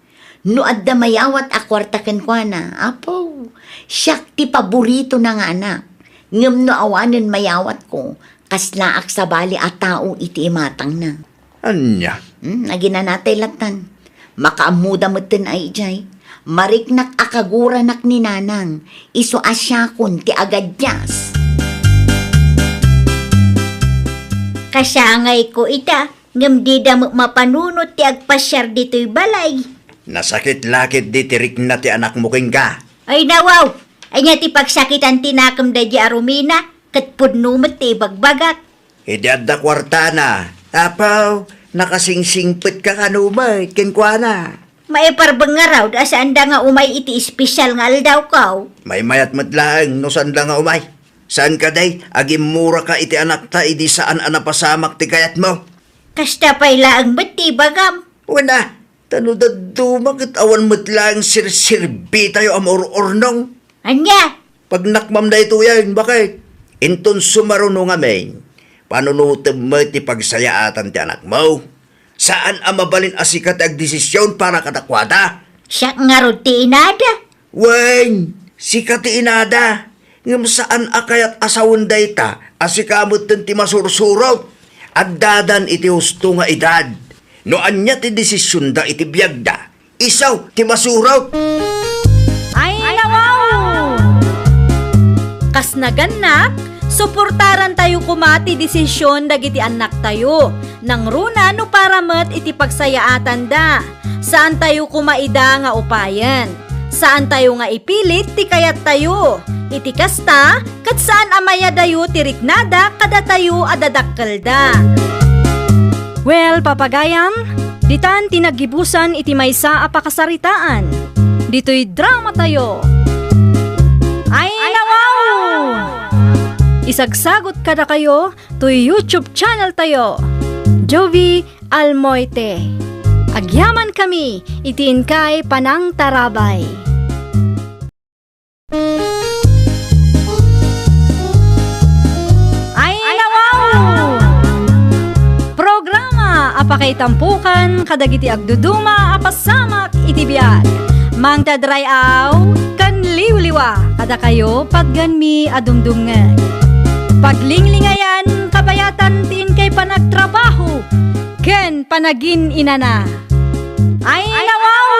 No adda mayawat akwarta ken kwa na. Apo, siyak ti paborito na nga anak. Ngem no awanen mayawat ko. Kas laak sa bali at tao iti imatang na. Anya? Naginanatay latan. Makaamuda mo tin ay jay. Mariknak akagura nak ni Nanang. Iso asyakon ti agadyas. Kasangay ko ita, ngam di da mapanunot ti agpasyar dito'y balay. Nasakit lakit di tirik na ti anak mo king ka. Ay nawaw, ay nga ti pagsakitan tinakam da di arumina, kat pudnumot ti bagbagak. Hindi adda kwarta na. Apaw, nakasingsingpit ka kanumay, kinkwana. Maiparbang nga raw, da saan da nga umay iti espesyal nga aldaw kaw. May mayat matlaang, no saan lang nga umay. Saan ka day? Agim mura ka iti anak ta, idi saan anapasamak ti kayat mo. Kasta pa'y laang ba't ti bagam? Wala, tanudad dumakit awan matlaang sirsirbi tayo amor-ornong. Anya? Pag nakmam na ito yan, bakit? Inton sumarunong amin, panunutin mo ti pagsayaatan ti anak mo. Saan ang mabalin asikat ag desisyon para katakwada? Siya nga ro ti inada. Wen, sikat ti inada. Ngam saan akayat asawon dayta, asikamot ti masursurot. At dadan iti husto nga edad. No anya ti desisyon da iti biyagda. Isaw ti masurot. Ay, nawaw! Kas naganak, suportaran tayo kumati desisyon dagiti anak tayo. Nang runa no para met iti pagsayaatan da. Saan tayo kumaida nga upayan? Saan tayo nga ipilit ti kayat tayo? Iti kasta, kat saan amaya dayo ti riknada kada tayo adadakkel da. Well, papagayam, ditan tinagibusan iti maysa a pakasaritaan. Dito'y drama tayo. Ay, nawaw! Isagsagot kada kayo to YouTube channel tayo. Jovi Almoite. Agyaman kami, itiin kay Panang Tarabay. Ay, nawaw! Programa apakay tampukan kadagiti agduduma apasamak iti biag. Mang tadrayaw kan liwliwa kada kayo pagganmi adumdumngan. Paglinglingayan kabayatan tiin kay panagtrabaho ken panagin inana. Ay, nawaw!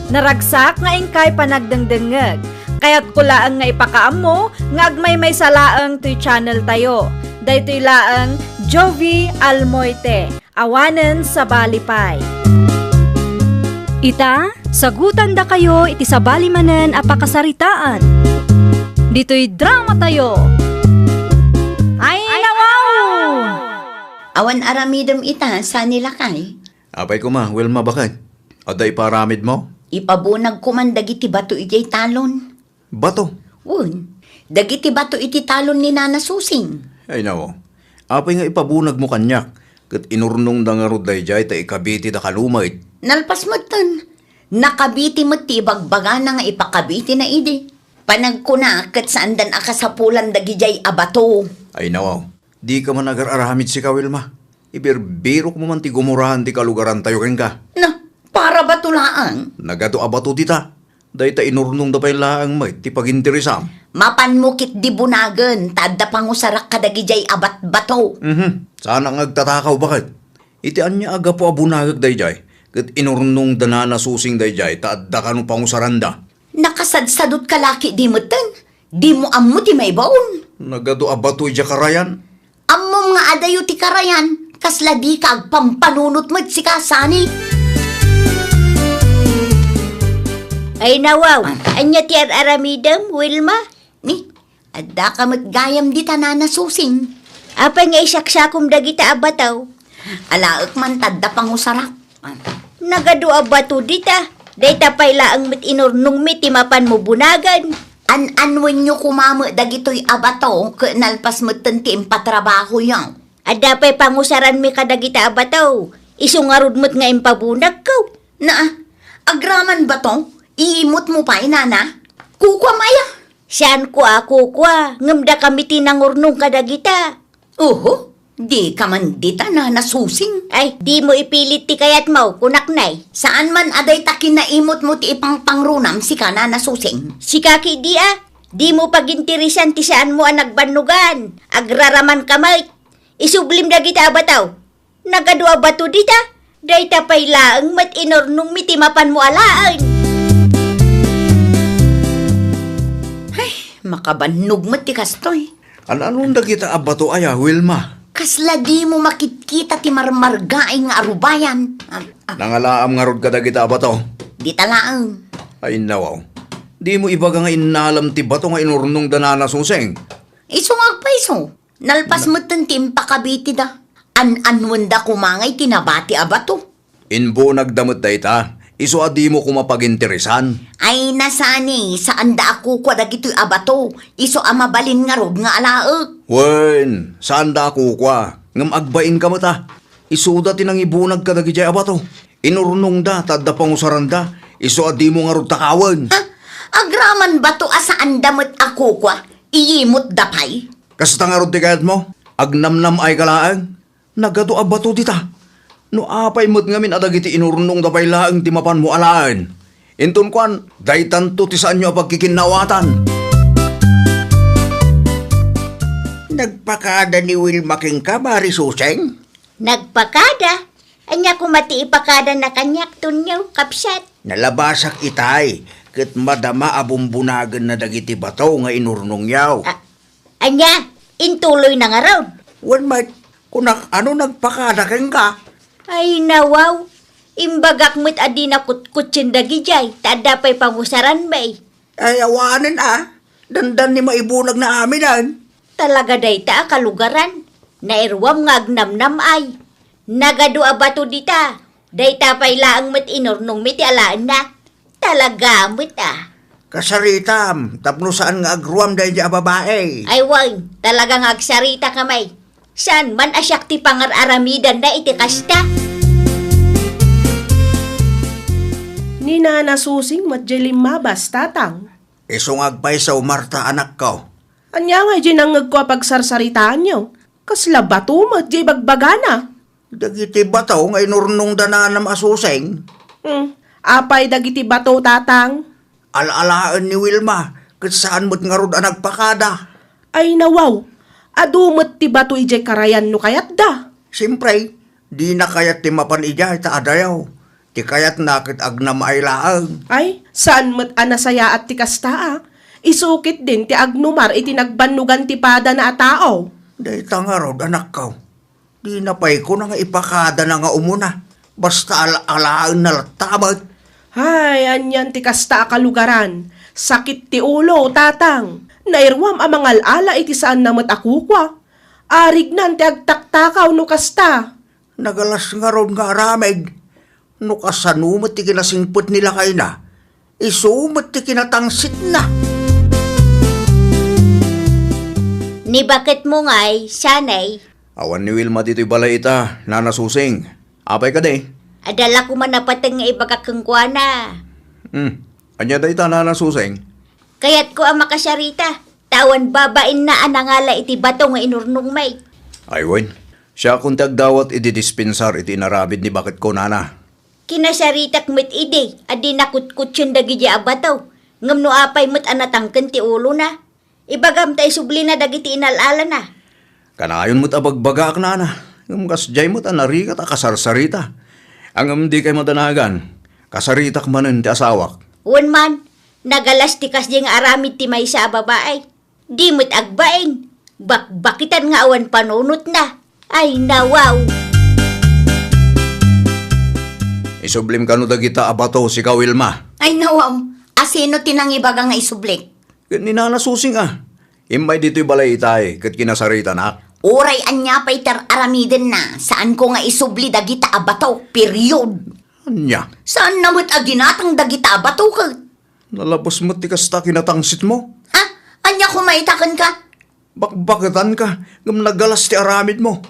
Naragsak nga ingkay panagdengdengeg. Kaya't kulaang nga ipakaam mo, nga agmay may salaang to'y channel tayo. Daytoy laang Jovi Almoite, awanen sa balipay. Ita, sagutan da kayo iti sa balimanen apakasaritaan. Dito'y drama tayo. Ay, nawaw! Awan aramidom ita, sa nila kay. Apay ko ma, Wilma bakit? Aday paramid mo? Ipabunag ko man dagiti bato iti talon. Bato? Un, dagiti bato iti talon ni Nana Susing. Ay nawo. Apay nga ipabunag mo kanyak. Kat inurnong da nga ruday jay ta ikabiti da kalumait. Nalpas mo tan. Nakabiti mo ti bagbaga na nga ipakabiti na idi. Panagkuna kat saan dan akasapulan dagijay abato. Ay nawaw. Di ka man agar-aramid si ka, Wilma. Ibirbirok mo man ti gumurahan ti kalugaran tayo ken ka. Na, para batulaan. Nagato abato dita. Day ta inurnong da pa'y laang may ti pagintirisam. Mapanmukit di bunagan, tada pangusarak kadagijay abat bato. Sana nga agtatakaw bakit? Itian niya aga po abunagag day jay. Kat inurnong da na nasusing day jay, taadda ka nung pangusaranda. Nakasadsadot kalaki di mo tan. Di mo ammo ti may baon. Nagado abato ija karayan. Ammo nga adayo ti karayan. Kasla di ka agpampanunot mo't si kasani. Ay nawaw, anya ti aramidam, Wilma? Ni, adda ka mo't gayam di tanana susing. Apay nga isaksakom dagita abataw. Alaak man tadda pangusarak. Nagadu abato dita. Dayta pay laang mit inurnong mit timapan mo bunagan. An-anwen nyo kumamo dagito'y abato ke nalpas mo tanti impatrabaho yang. Ada pay pangusaran mi kadagita abataw. Isungarod mo't nga impabunag ko. Na, agraman ba to? Iimot mo pa inana? Kukwa maya? Saan ko ako kwa? Ngamda kami tinangurnong kadagita. Oho, di ka man dita na nasusing. Ay, di mo ipilit ti kayat mo, kunaknay. Saan man aday takin na imot mo ti ipang pangrunam si ka na nasusing. Si kaki di di mo pagintirisan ti saan mo ang nagbanugan. Agraraman kamay. Isublim dagita abataw. Nagadua bato dita. Dayta pay laang mat inornong mitimapan mo alaan. Makabannog mo ti kastoy. Anong dagita abato aya, Wilma? Kasla di mo makitkita ti marmargaay nga arubayan. Nangalaam nga rod ka dagita abato. Di talaang. Ay nawaw. Di mo ibaga nga inalam ti bato nga inurnong danana suseng. Isungag pa iso. Nalpas mo tantim pakabiti da. An-anwanda kumangay tinabati abato. Inbo nagdamot da ita. Iso adi mo kumapaginteresan. Ay nasani, saan da ako kwa dagito'y abato. Iso amabalin nga rod nga alaag. Wen, saan da ako kwa? Ngam agbain ka mata. Isuda tinang ibunag ka dagiti abato. Inurnong da, tadda pangusaran da. Iso adi mo nga rod takawan. Ha? Agraman ba to asaan damot ako kwa? Iyimot dapay? Kasta nga rod ti kayat mo. Agnamnam ay kalaang. Nagado abato dita. No apay mo't ngamin adagiti inurnong dapay laang ti mapan mo alaan. Inton kwan, daytan to ti saan nyo pagkikinawatan. Nagpakada ni Wilma king ka, Mari Suseng? Nagpakada. Anya kumati ipakada na kanyak tunyaw, kapsat. Nalabasak itay, ket madama abumbunagan na dagiti bataw nga inurnong yaw. Anya, intuloy na nga raw. Wan mat, kunak ano nagpakada king ka? Ay nawaw. Imbagak mo't adi na kutkutsin dagi jay. Tada pa'y pangusaran bay. Ay awanin dandan ni maibunag na aminan. Talaga day ta kalugaran. Nairwam nga agnamnam ay. Nagado abato dita. Day ta pa'y laang mo't inurnong miti alaan na. Talaga mo't Kasaritam, tapno saan nga agruam dahil di babae. Ay wang, talagang agsarita kamay. San man asyak ti pangar-aramidan na iti kasta? Ni Nana Susing matjelim mabas tatang. Isungag pa'y sa umarta anak ko. Anya nga ginangag ko pagsarsaritaan nyo. Kasla bato matjay bagbagana. Dagiti bataw nga inurnong dananam asuseng. Apay dagiti bato tatang. Alalaan ni Wilma, kat saan mo't nga rod nagpakada. Ay nawaw. Adumot ti bato ijay karayan no kayat da. Siyempre, di na kayat ti mapan ijay ta adayaw. Ti kayat nakit agnam ay laang. Ay, saan mo't anasaya at ti kastaa? Isukit din ti agnumar iti nagbanugan ti pada na atao. Day nga rod anak ko. Di na pa'y ko na nga ipakada na nga umuna. Basta alaan na latamat. Hay, anyan ti kasta kalugaran. Sakit ti ulo, tatang. Nairwam amangal ala iti saan namat akukwa. Arig nan ti agtaktakaw no kasta. Nagalas nga ron nga arameg. No kasanumot ti kinasingput nila kay na. Isumot ti kinatangsit na. Ni bakit mo nga'y, sanay, Awan ni Wilma dito'y balay ita, Nana Susing. Apay ka de. adala ko man napatang nga ibagakangkwana. Anya da ita, Nana Susing. Kaya't ko ang makasarita. Tawan babain na anangala iti bato nga inurnong may. Ay, wen. Siya kung tagdawat dispensar iti narabid ni bakit ko, Nana. Kinasaritak met ide, adi nakutkutsyon dagi di abataw. Ngam no apay met anatangken ti ulo na. Ibagam tay subli na dagiti inalala na. Kanayon mo't abagbagak, Nana. Ngam kasjay mo't anarikat akasarsarita. Ang di kay madanagan, kasaritak manen ti asawak. Wan man, nagalas ti kas nga aramid ti may sa babae. Di mo't agbaing. Bakbakitan nga awan panunot na. Ay nawaw. Isublim ka no dagita abato si ka, Wilma. Ay nawaw, asino tinang ibaga nga isublik? Ni Nana Susing Imay dito'y balay itay, kat kinasarita na. Oray anya pa itar aramiden na, saan ko nga isubli dagita abato, period. Anya, Saan namot aginatang dagita abato ka? nalabos mo't ti kasta kinatangsit mo. Ha? Anya kumaitakan ka? Bakbakatan ka, ngam nagalas ti aramid mo.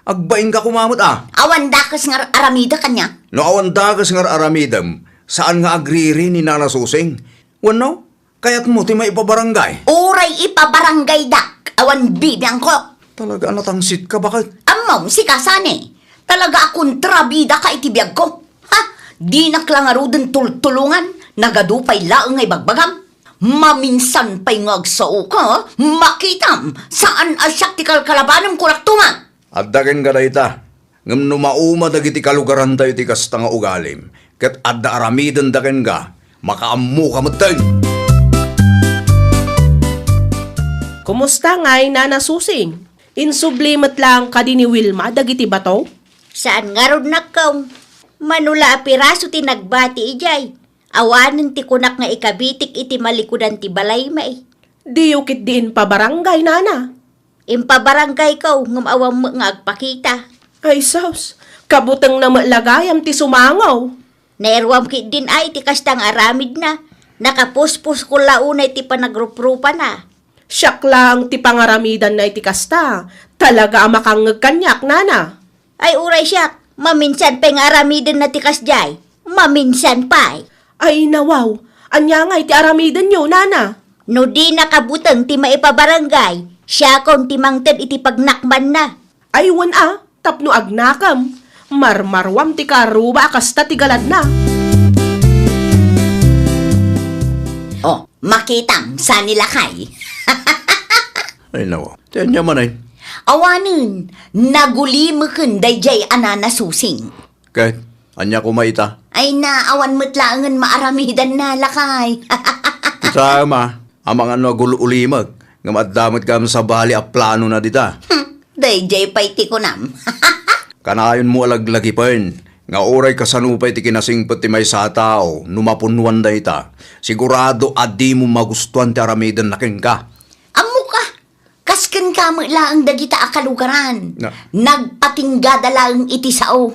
Agbaing ka kumamot Awan dakas nga aramida kanya. No awan dagas nga aramidam, saan nga agriri ni Nana Susing? Wano, kayat mo ti may ipabarangay. Oray ipabarangay dak, awan bibiyang ko. Talaga natangsit ka, bakit? Amaw, si kasane. Talaga akong trabida ka itibiyag ko. Ha? Di naklangaro din tultulungan. Nagadupay laang ay bagbagam. Maminsan pa'y ngagsao ka, makitam. Saan asyak ti kalkalabanam kuraktuman? Addaken ka da ita. Ngam numauma dagiti kalugaran tayo ti kasta nga ugalim. Kat adda aramidan daken ka, makaammo ka matay. Kumusta ngay, Nana Susing? Insublimat lang ka din ni Wilma, dagiti bato? Saan nga ron nakaw? Manula a piraso ti nagbati ijay. Awanan ti kunak nga ikabitik iti malikudan ti balay may. Di yukit diin pa barangay, Nana. Impabarangay kaw, ngumawang mo nga agpakita. Ay, saus. Kabutang na malagayam ti sumangaw. Nairwam kit din ay ti kastang aramid na. Nakapuspus ko launay ti panagrup-rupa na. Siyak lang ti pangaramidan na iti kasta. Talaga amakangag kanyak, Nana. Ay uray siyak, maminsan pa nga aramidan na ti kasjay. Maminsan pa. Ay, nawaw. Anya nga iti aramidan nyo, Nana. No di nakabutang ti maipabarangay, siya kon ti mangted iti pagnakman na. Ay, tapno agnakam. Marmarwam ti karuba kasta ti galad na. Oh, makitang sa nilakay. Ay, nawa. Tiyan niya man ay. Awanin, nagulimukin dayjay anana susing. Kahit, anya kumaita. Ay na, awan matlaangan maaramidan na lakay. Sama, amang ano gululimag. Nga madamot kami sa bali a plano na dita. Dayjay pa iti ko nam. Kanayon mo alaglagi pa yun. Nga oray kasanupay ti kinasingpot ti may sa tao, numapunuan da ita. Sigurado adi mo magustuhan ti aramidan na ka. Amo ka, kasken ka mo lang dagita akalugaran. Na. Nagpatinggada lang iti sao.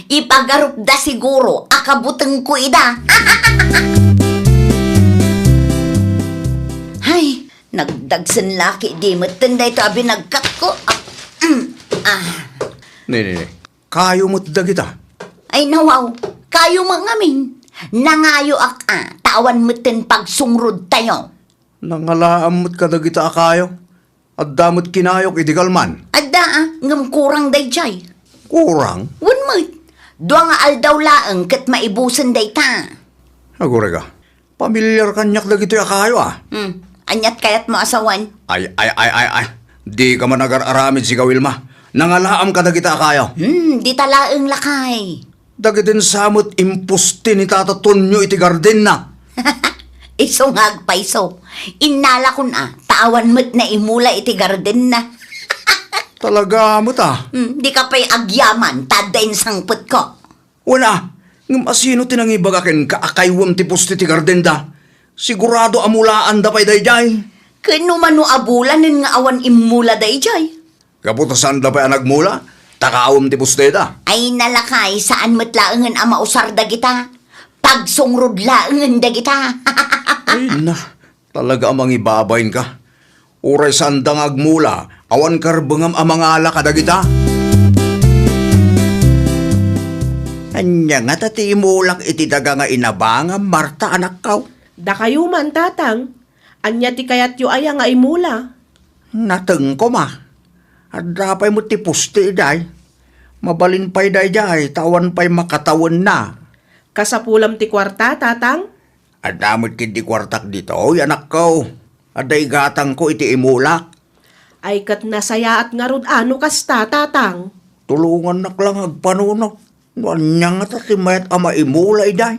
Ipagarup da siguro, akabuteng ko ida. Ay, nagdagsan laki di matanda ito abi nagkat ko. Nini, kayo mo't da kita. Ay nawaw, kayo mangamin. Nangayo tawan mo't pagsungrod tayo. Nangalaam mo't kada kita akayo. At damot kinayok idigalman. Adda ngam kurang dayjay. Kurang. Wan mo't, doa nga aldaw laeng kat maibusan day ta. Agore ka. Pamilyar kanyak da gito'y akayo Anyat kayat mo asawan. Ay. Di ka man agar-aramid si Wilma. Nangalaam ka da kita akayo. Di talaeng lakay. Dagitin samot impusti ni Tata Tonyo iti garden na. Iso nga agpaiso. Inala ko na, tawan mo't na imula iti garden na. Talaga mo ta. Di ka pa'y agyaman, tadain sangput ko. Wala. Ngam asino tinangibagakin kaakaywam ti pusti ti garden da. Sigurado amulaan da pa'y dayjay. Kano mano abulanin nga awan imula dayjay. Kaputasan da pa'y nagmula. Takaawam ti pusti da. Ay nalakay, saan mo't laengan ama usar da kita? Pagsungrod laengan da kita. Ay na. Talaga amang ibabayin ka. Uray saan da ngagmula. Awan karbangam amang ala ka da kita. Anya nga tati imulak iti daga nga inabangam Marta anak kaw. Da kayo man, tatang. Anya ti kayat yu aya nga imula. Nateng ko ma. At dapay mo ti pusti day. Mabalin pa'y day day, tawan pa'y makatawan na. Kasapulam ti kwarta, tatang. At damot kindi kwartak dito, anak ko. At day gatang ko iti imulak. Ay kat nasaya at nga ron ano kasta, tatang. Tulungan nak lang agpanunok. Anya nga tati mayat ama imulay day.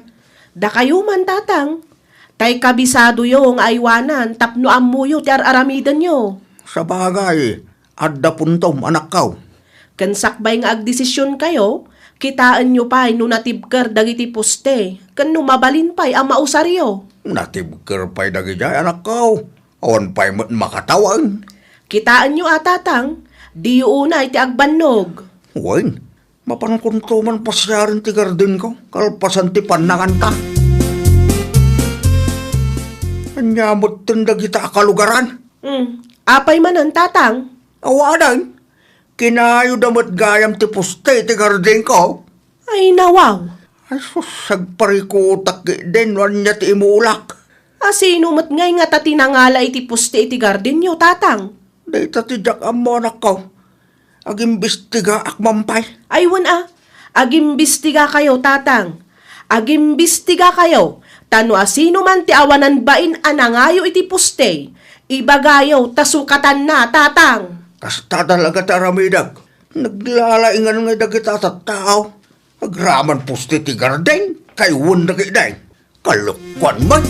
Da kayo man, tatang. Tay kabisado yung aywanan, tapno amuyo ti aramidan nyo. Sa bagay, adda puntom anak ko. Kansakbay nga agdesisyon kayo, kitaan nyo pa'y no natibker dagiti poste, kan no mabalin pa'y ang mausaryo. Natibker pa'y dagijay anak ko. Awan pa'y makatawan. Kitaan nyo atatang, di una iti agbannog. Wen, mapankuntuman pasyarin ti garden ko. Kalpasan ti panangan ta. Anyamot tindag kita akalugaran. Apay manan, tatang. Awadan, kinayo damot gayam ti puste ti garden ko. Ay nawaw. Ay sus, sagparikutak din, wanya ti imulak. Asino mat ngay nga tati nangala iti poste iti garden nyo, tatang. Dahita ti jak amo anak ko. Agimbestiga akmampay. Aywan agimbistiga kayo, tatang. Agimbistiga kayo. Tano asino man ti awanan bain anangayo iti poste. Ibagayo tasukatan na, tatang. Kasta talaga taramidag. Naglalaingan nga dagita at tao. Agraman pusti ti garden. Kay wunda kay day. Kalukwan man.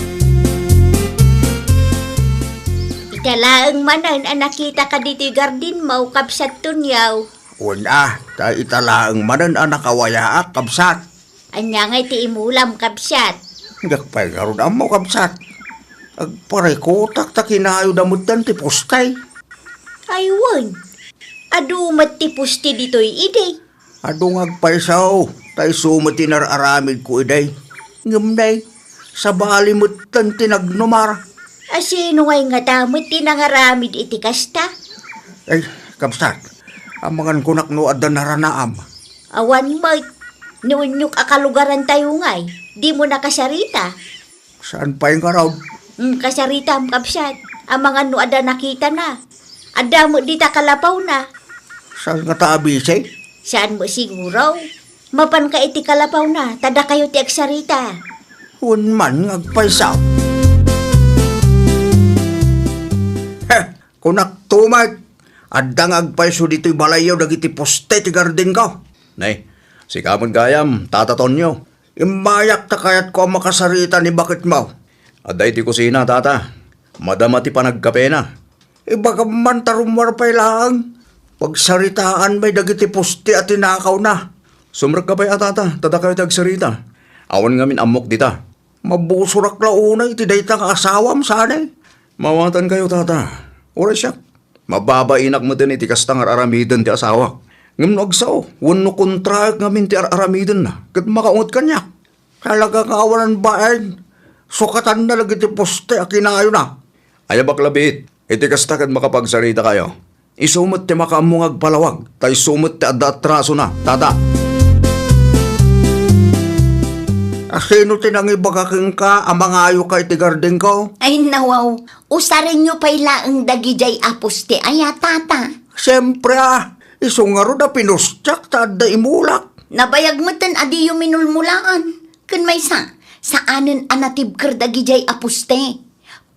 Italaang manan ang nakita ka dito garden mo, kapsat tunyaw. Una, ta italaang manan ang nakawayaak kabsat. Anya ngay ti imulam kapsat. Gagpay karon amo kabsat. Agparekutak ta kinayo damutan ti postay. Aywan. Adu matipos ti dito'y ide. Adong agpaysaw, tay sumati nararamid ko iday. Ngamday, sa bali mo't tinagnumar. Asino ngay nga damot ti nangaramid iti kasta? Ay, kapsat, amangan ko nakno adan naranaam. Awan mo, niunyok akalugaran tayo ngay. Di mo nakasarita. Saan pa yung karaw? Kasarita ang kapsat. Ang mga nuada nakita na. Ada mo di ta kalapaw na. Saan nga taabisay? Saan mo siguro? Mapan ka iti kalapaw na. Tada kayo ti agsarita. Hun man ngagpaysaw. Heh, kunak tumag. Adang agpayso dito'y balayaw dagiti poste ti garden ko. Nay, si Kamon Gayam, tataton nyo. Imayak ta kayat ko ang makasarita ni bakit mo. Aday ti kusina, tata. Madama ti panagkape na. Ibaga man tarumwar pa'y lang. Pagsaritaan may dagiti poste at tinakaw na. Sumrak ka pa tata, tada kayo tagsarita. Awan ngamin amok dita. Mabusurak na una iti dayta nga asawam sanay. Mawatan kayo, tata. Ora siya. Mababainak mo din iti kastang aramidan ti asawa. Ngam no agsaw, wano kontraak ngamin ti aramidan na. Kat makaungot kanya. Talaga kawalan baen. Sukatan na lagi ti poste at kinayo na. Ayabak labit, iti kasta kat makapagsarita kayo. Isumot ti makamungag palawag, tay sumot ti adatraso na, tata. Asino tinangibagaking ka ang mga ayo kay ti garden ko? Ay nawaw, usarin nyo pa'y ang dagijay aposte ay tata. Siyempre isungaro na pinustyak ta da imulak. Nabayag mo tan adi yung minulmulaan. Kun may saanan anatib ker dagijay aposte.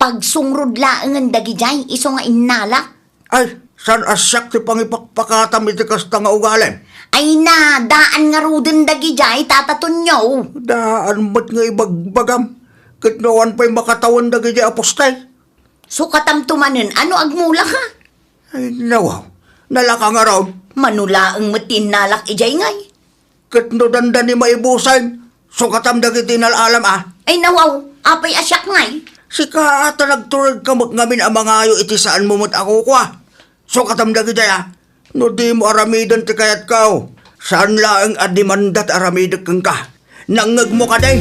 Pag sungrod laangan dagijay, iso nga inalak. Ay, san asyak ti pangipakpakatam iti kasta nga ugalem? Ay na, daan nga rudin dagijay, tataton nyo. Daan ba't nga ibagbagam? Kitnawan pa'y makatawan dagi di apostay. Sukatam tumanin, ano agmula ka? Ay, nawaw. Nalaka nga raw. Manulaang matinalak ijay ngay. Kitno dandan ni maibusan. Sukatam dagi tinalalam Ay nawaw, apay asyak ngay. Si kaata nagturag kamot ngamin ang mga ayo iti saan mo mo't ako kwa. Sukatam dagi daya. No di mo aramidan ti kayat kao. Saan laang adimandat aramidak kang ka. Nangag mo ka day.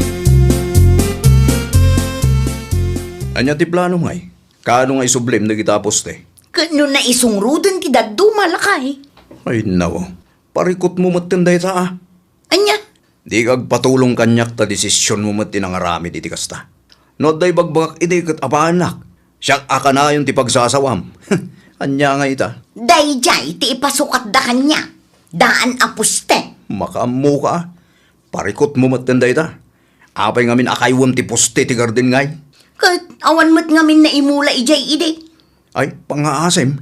Anya ti plano ngay? Kaano nga isublim na kita poste? Kano na isungrudan ti daddo malakay. Ay nawo, parikot mo matinday ta Anya? Di kag patulong kanyak ta desisyon mo matinangarami di ti kasta. No day bagbagak iti kat apanak. Siyak akanayon ti pagsasawam. Anya nga ita. Dayjay ti ipasukat da kanya. Daan aposte. Makamu ka. Parikot mo matinday ta. Apay ngamin akaywam ti poste ti garden ngay. Kat awan mo't ngamin na imula ijay ide. Ay, pangaasim.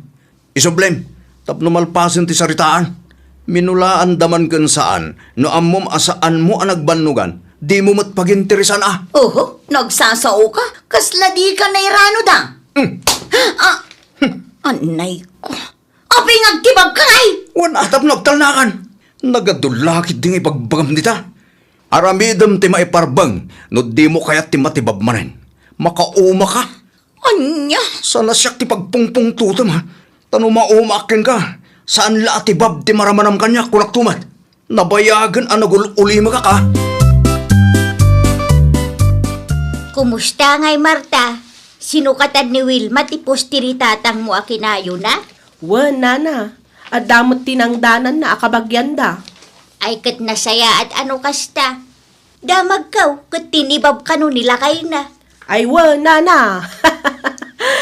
Isublem, tapno malpasin ti saritaan. Minulaan daman kan saan, no ammom asaan mo ang nagbanugan, di mo mat paginteresan Oho, nagsasao ka? Kasla di ka nairano da? Anay ko. Apay ngagtibab ka ay! Wan atap nagtalnakan. Nagadulakit di nga ipagbagam dita. Aramidam ti maiparbang, no di mo kayat ti matibab manen. Makauma ka. Anya? Sana siyak ti pagpungpung tutam ha. Tano maumakin ka. Saan la ti bab ti maramanam kanya kulak tumat. Nabayagan anagululima ka ka. Kumusta ngay Marta? Sinukatan ni Wilma ti postiritatang mo akinayo na? Wana na. At damot tinangdanan na akabagyan da. Ay kat nasaya at ano kasta. Damag kaw, kat tinibab ka no nila kayo na. Ay wana na.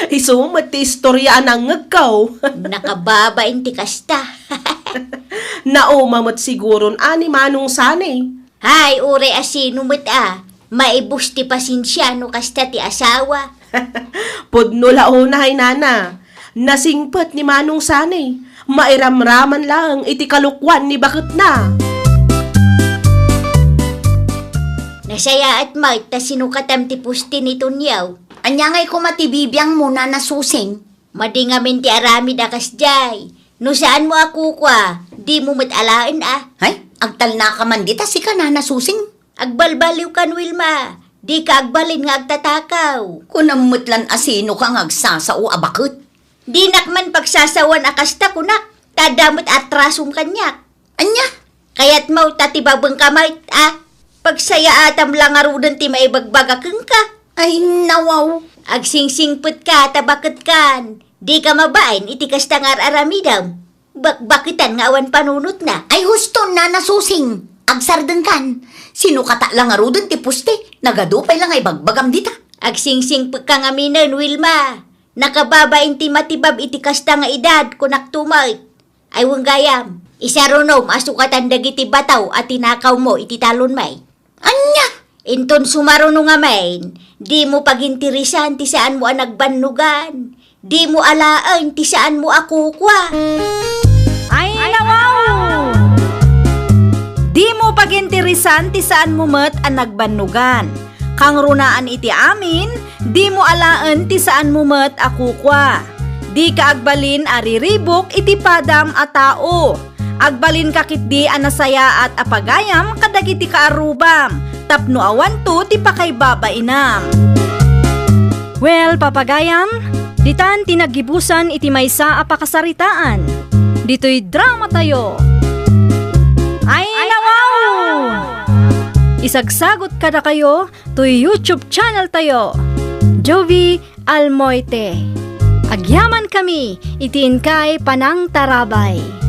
Isumot ti istorya ang ngagkaw. Nakababa inti kasta. Naumamot siguron ani manong sanay. Hay, ure asino mo't maibus ti pasensya no kasta ti asawa. Pudno launay nana. Nasingpet ni manong sanay. Mairamraman lang iti kalukwan ni bakit na. Nasaya at Mart ta sinukatam ti pusti ni Tunyaw. Anya ngay ko matibibiyang muna na susing. Madingamin ti aramid akas jay. No saan mo ako kwa? Di mo matalaan Hay, agtal na ka man dita si kanana susing. Agbalbaliw kan Wilma. Di ka agbalin nga agtatakaw. Kunamutlan asino kang agsasao abakot. Di nakman pagsasawan akasta kunak. Tadamot atrasum kanyak. Anya? Kaya't mau tatibabang kamay Pagsaya atam lang arudan ti maibagbagakeng ka. Ay, nawaw. Agsingsingput ka, tabakit kan. Di ka mabain, iti kasta nga aramidam. Bakbakitan nga awan panunot na. Ay, husto na nasusing. Agsardan kan. Sino kata lang arudan ti puste. Nagadupay lang ay bagbagam dita. Agsingsingput ka nga minan, Wilma. Nakababain ti matibab iti kasta nga edad kunak tumay. Ay gayam, isarunom asukatan dagiti bataw at tinakaw mo iti talon may. Anya? Inton sumaruno nga main, di mo pagintirisan ti saan mo nagbannugan. Di mo alaan ti saan mo akukwa. Ay, nawaw! Di mo pagintirisan ti saan mo met ang nagbannugan. Kang runaan iti amin, di mo alaan ti saan mo met akukwa. Di ka agbalin ariribok iti padam a tao. Agbalin kakit di anasaya at apagayam kadagiti kaarubam. Tapno awan to ti pakaybabainam. Well, papagayam, ditan tinagibusan iti maysa a pakasaritaan. Dito'y drama tayo. Ay, nawaw! Isagsagot kada kayo to YouTube channel tayo. Jovi Almoite. Agyaman kami, itiin kay Panang Tarabay.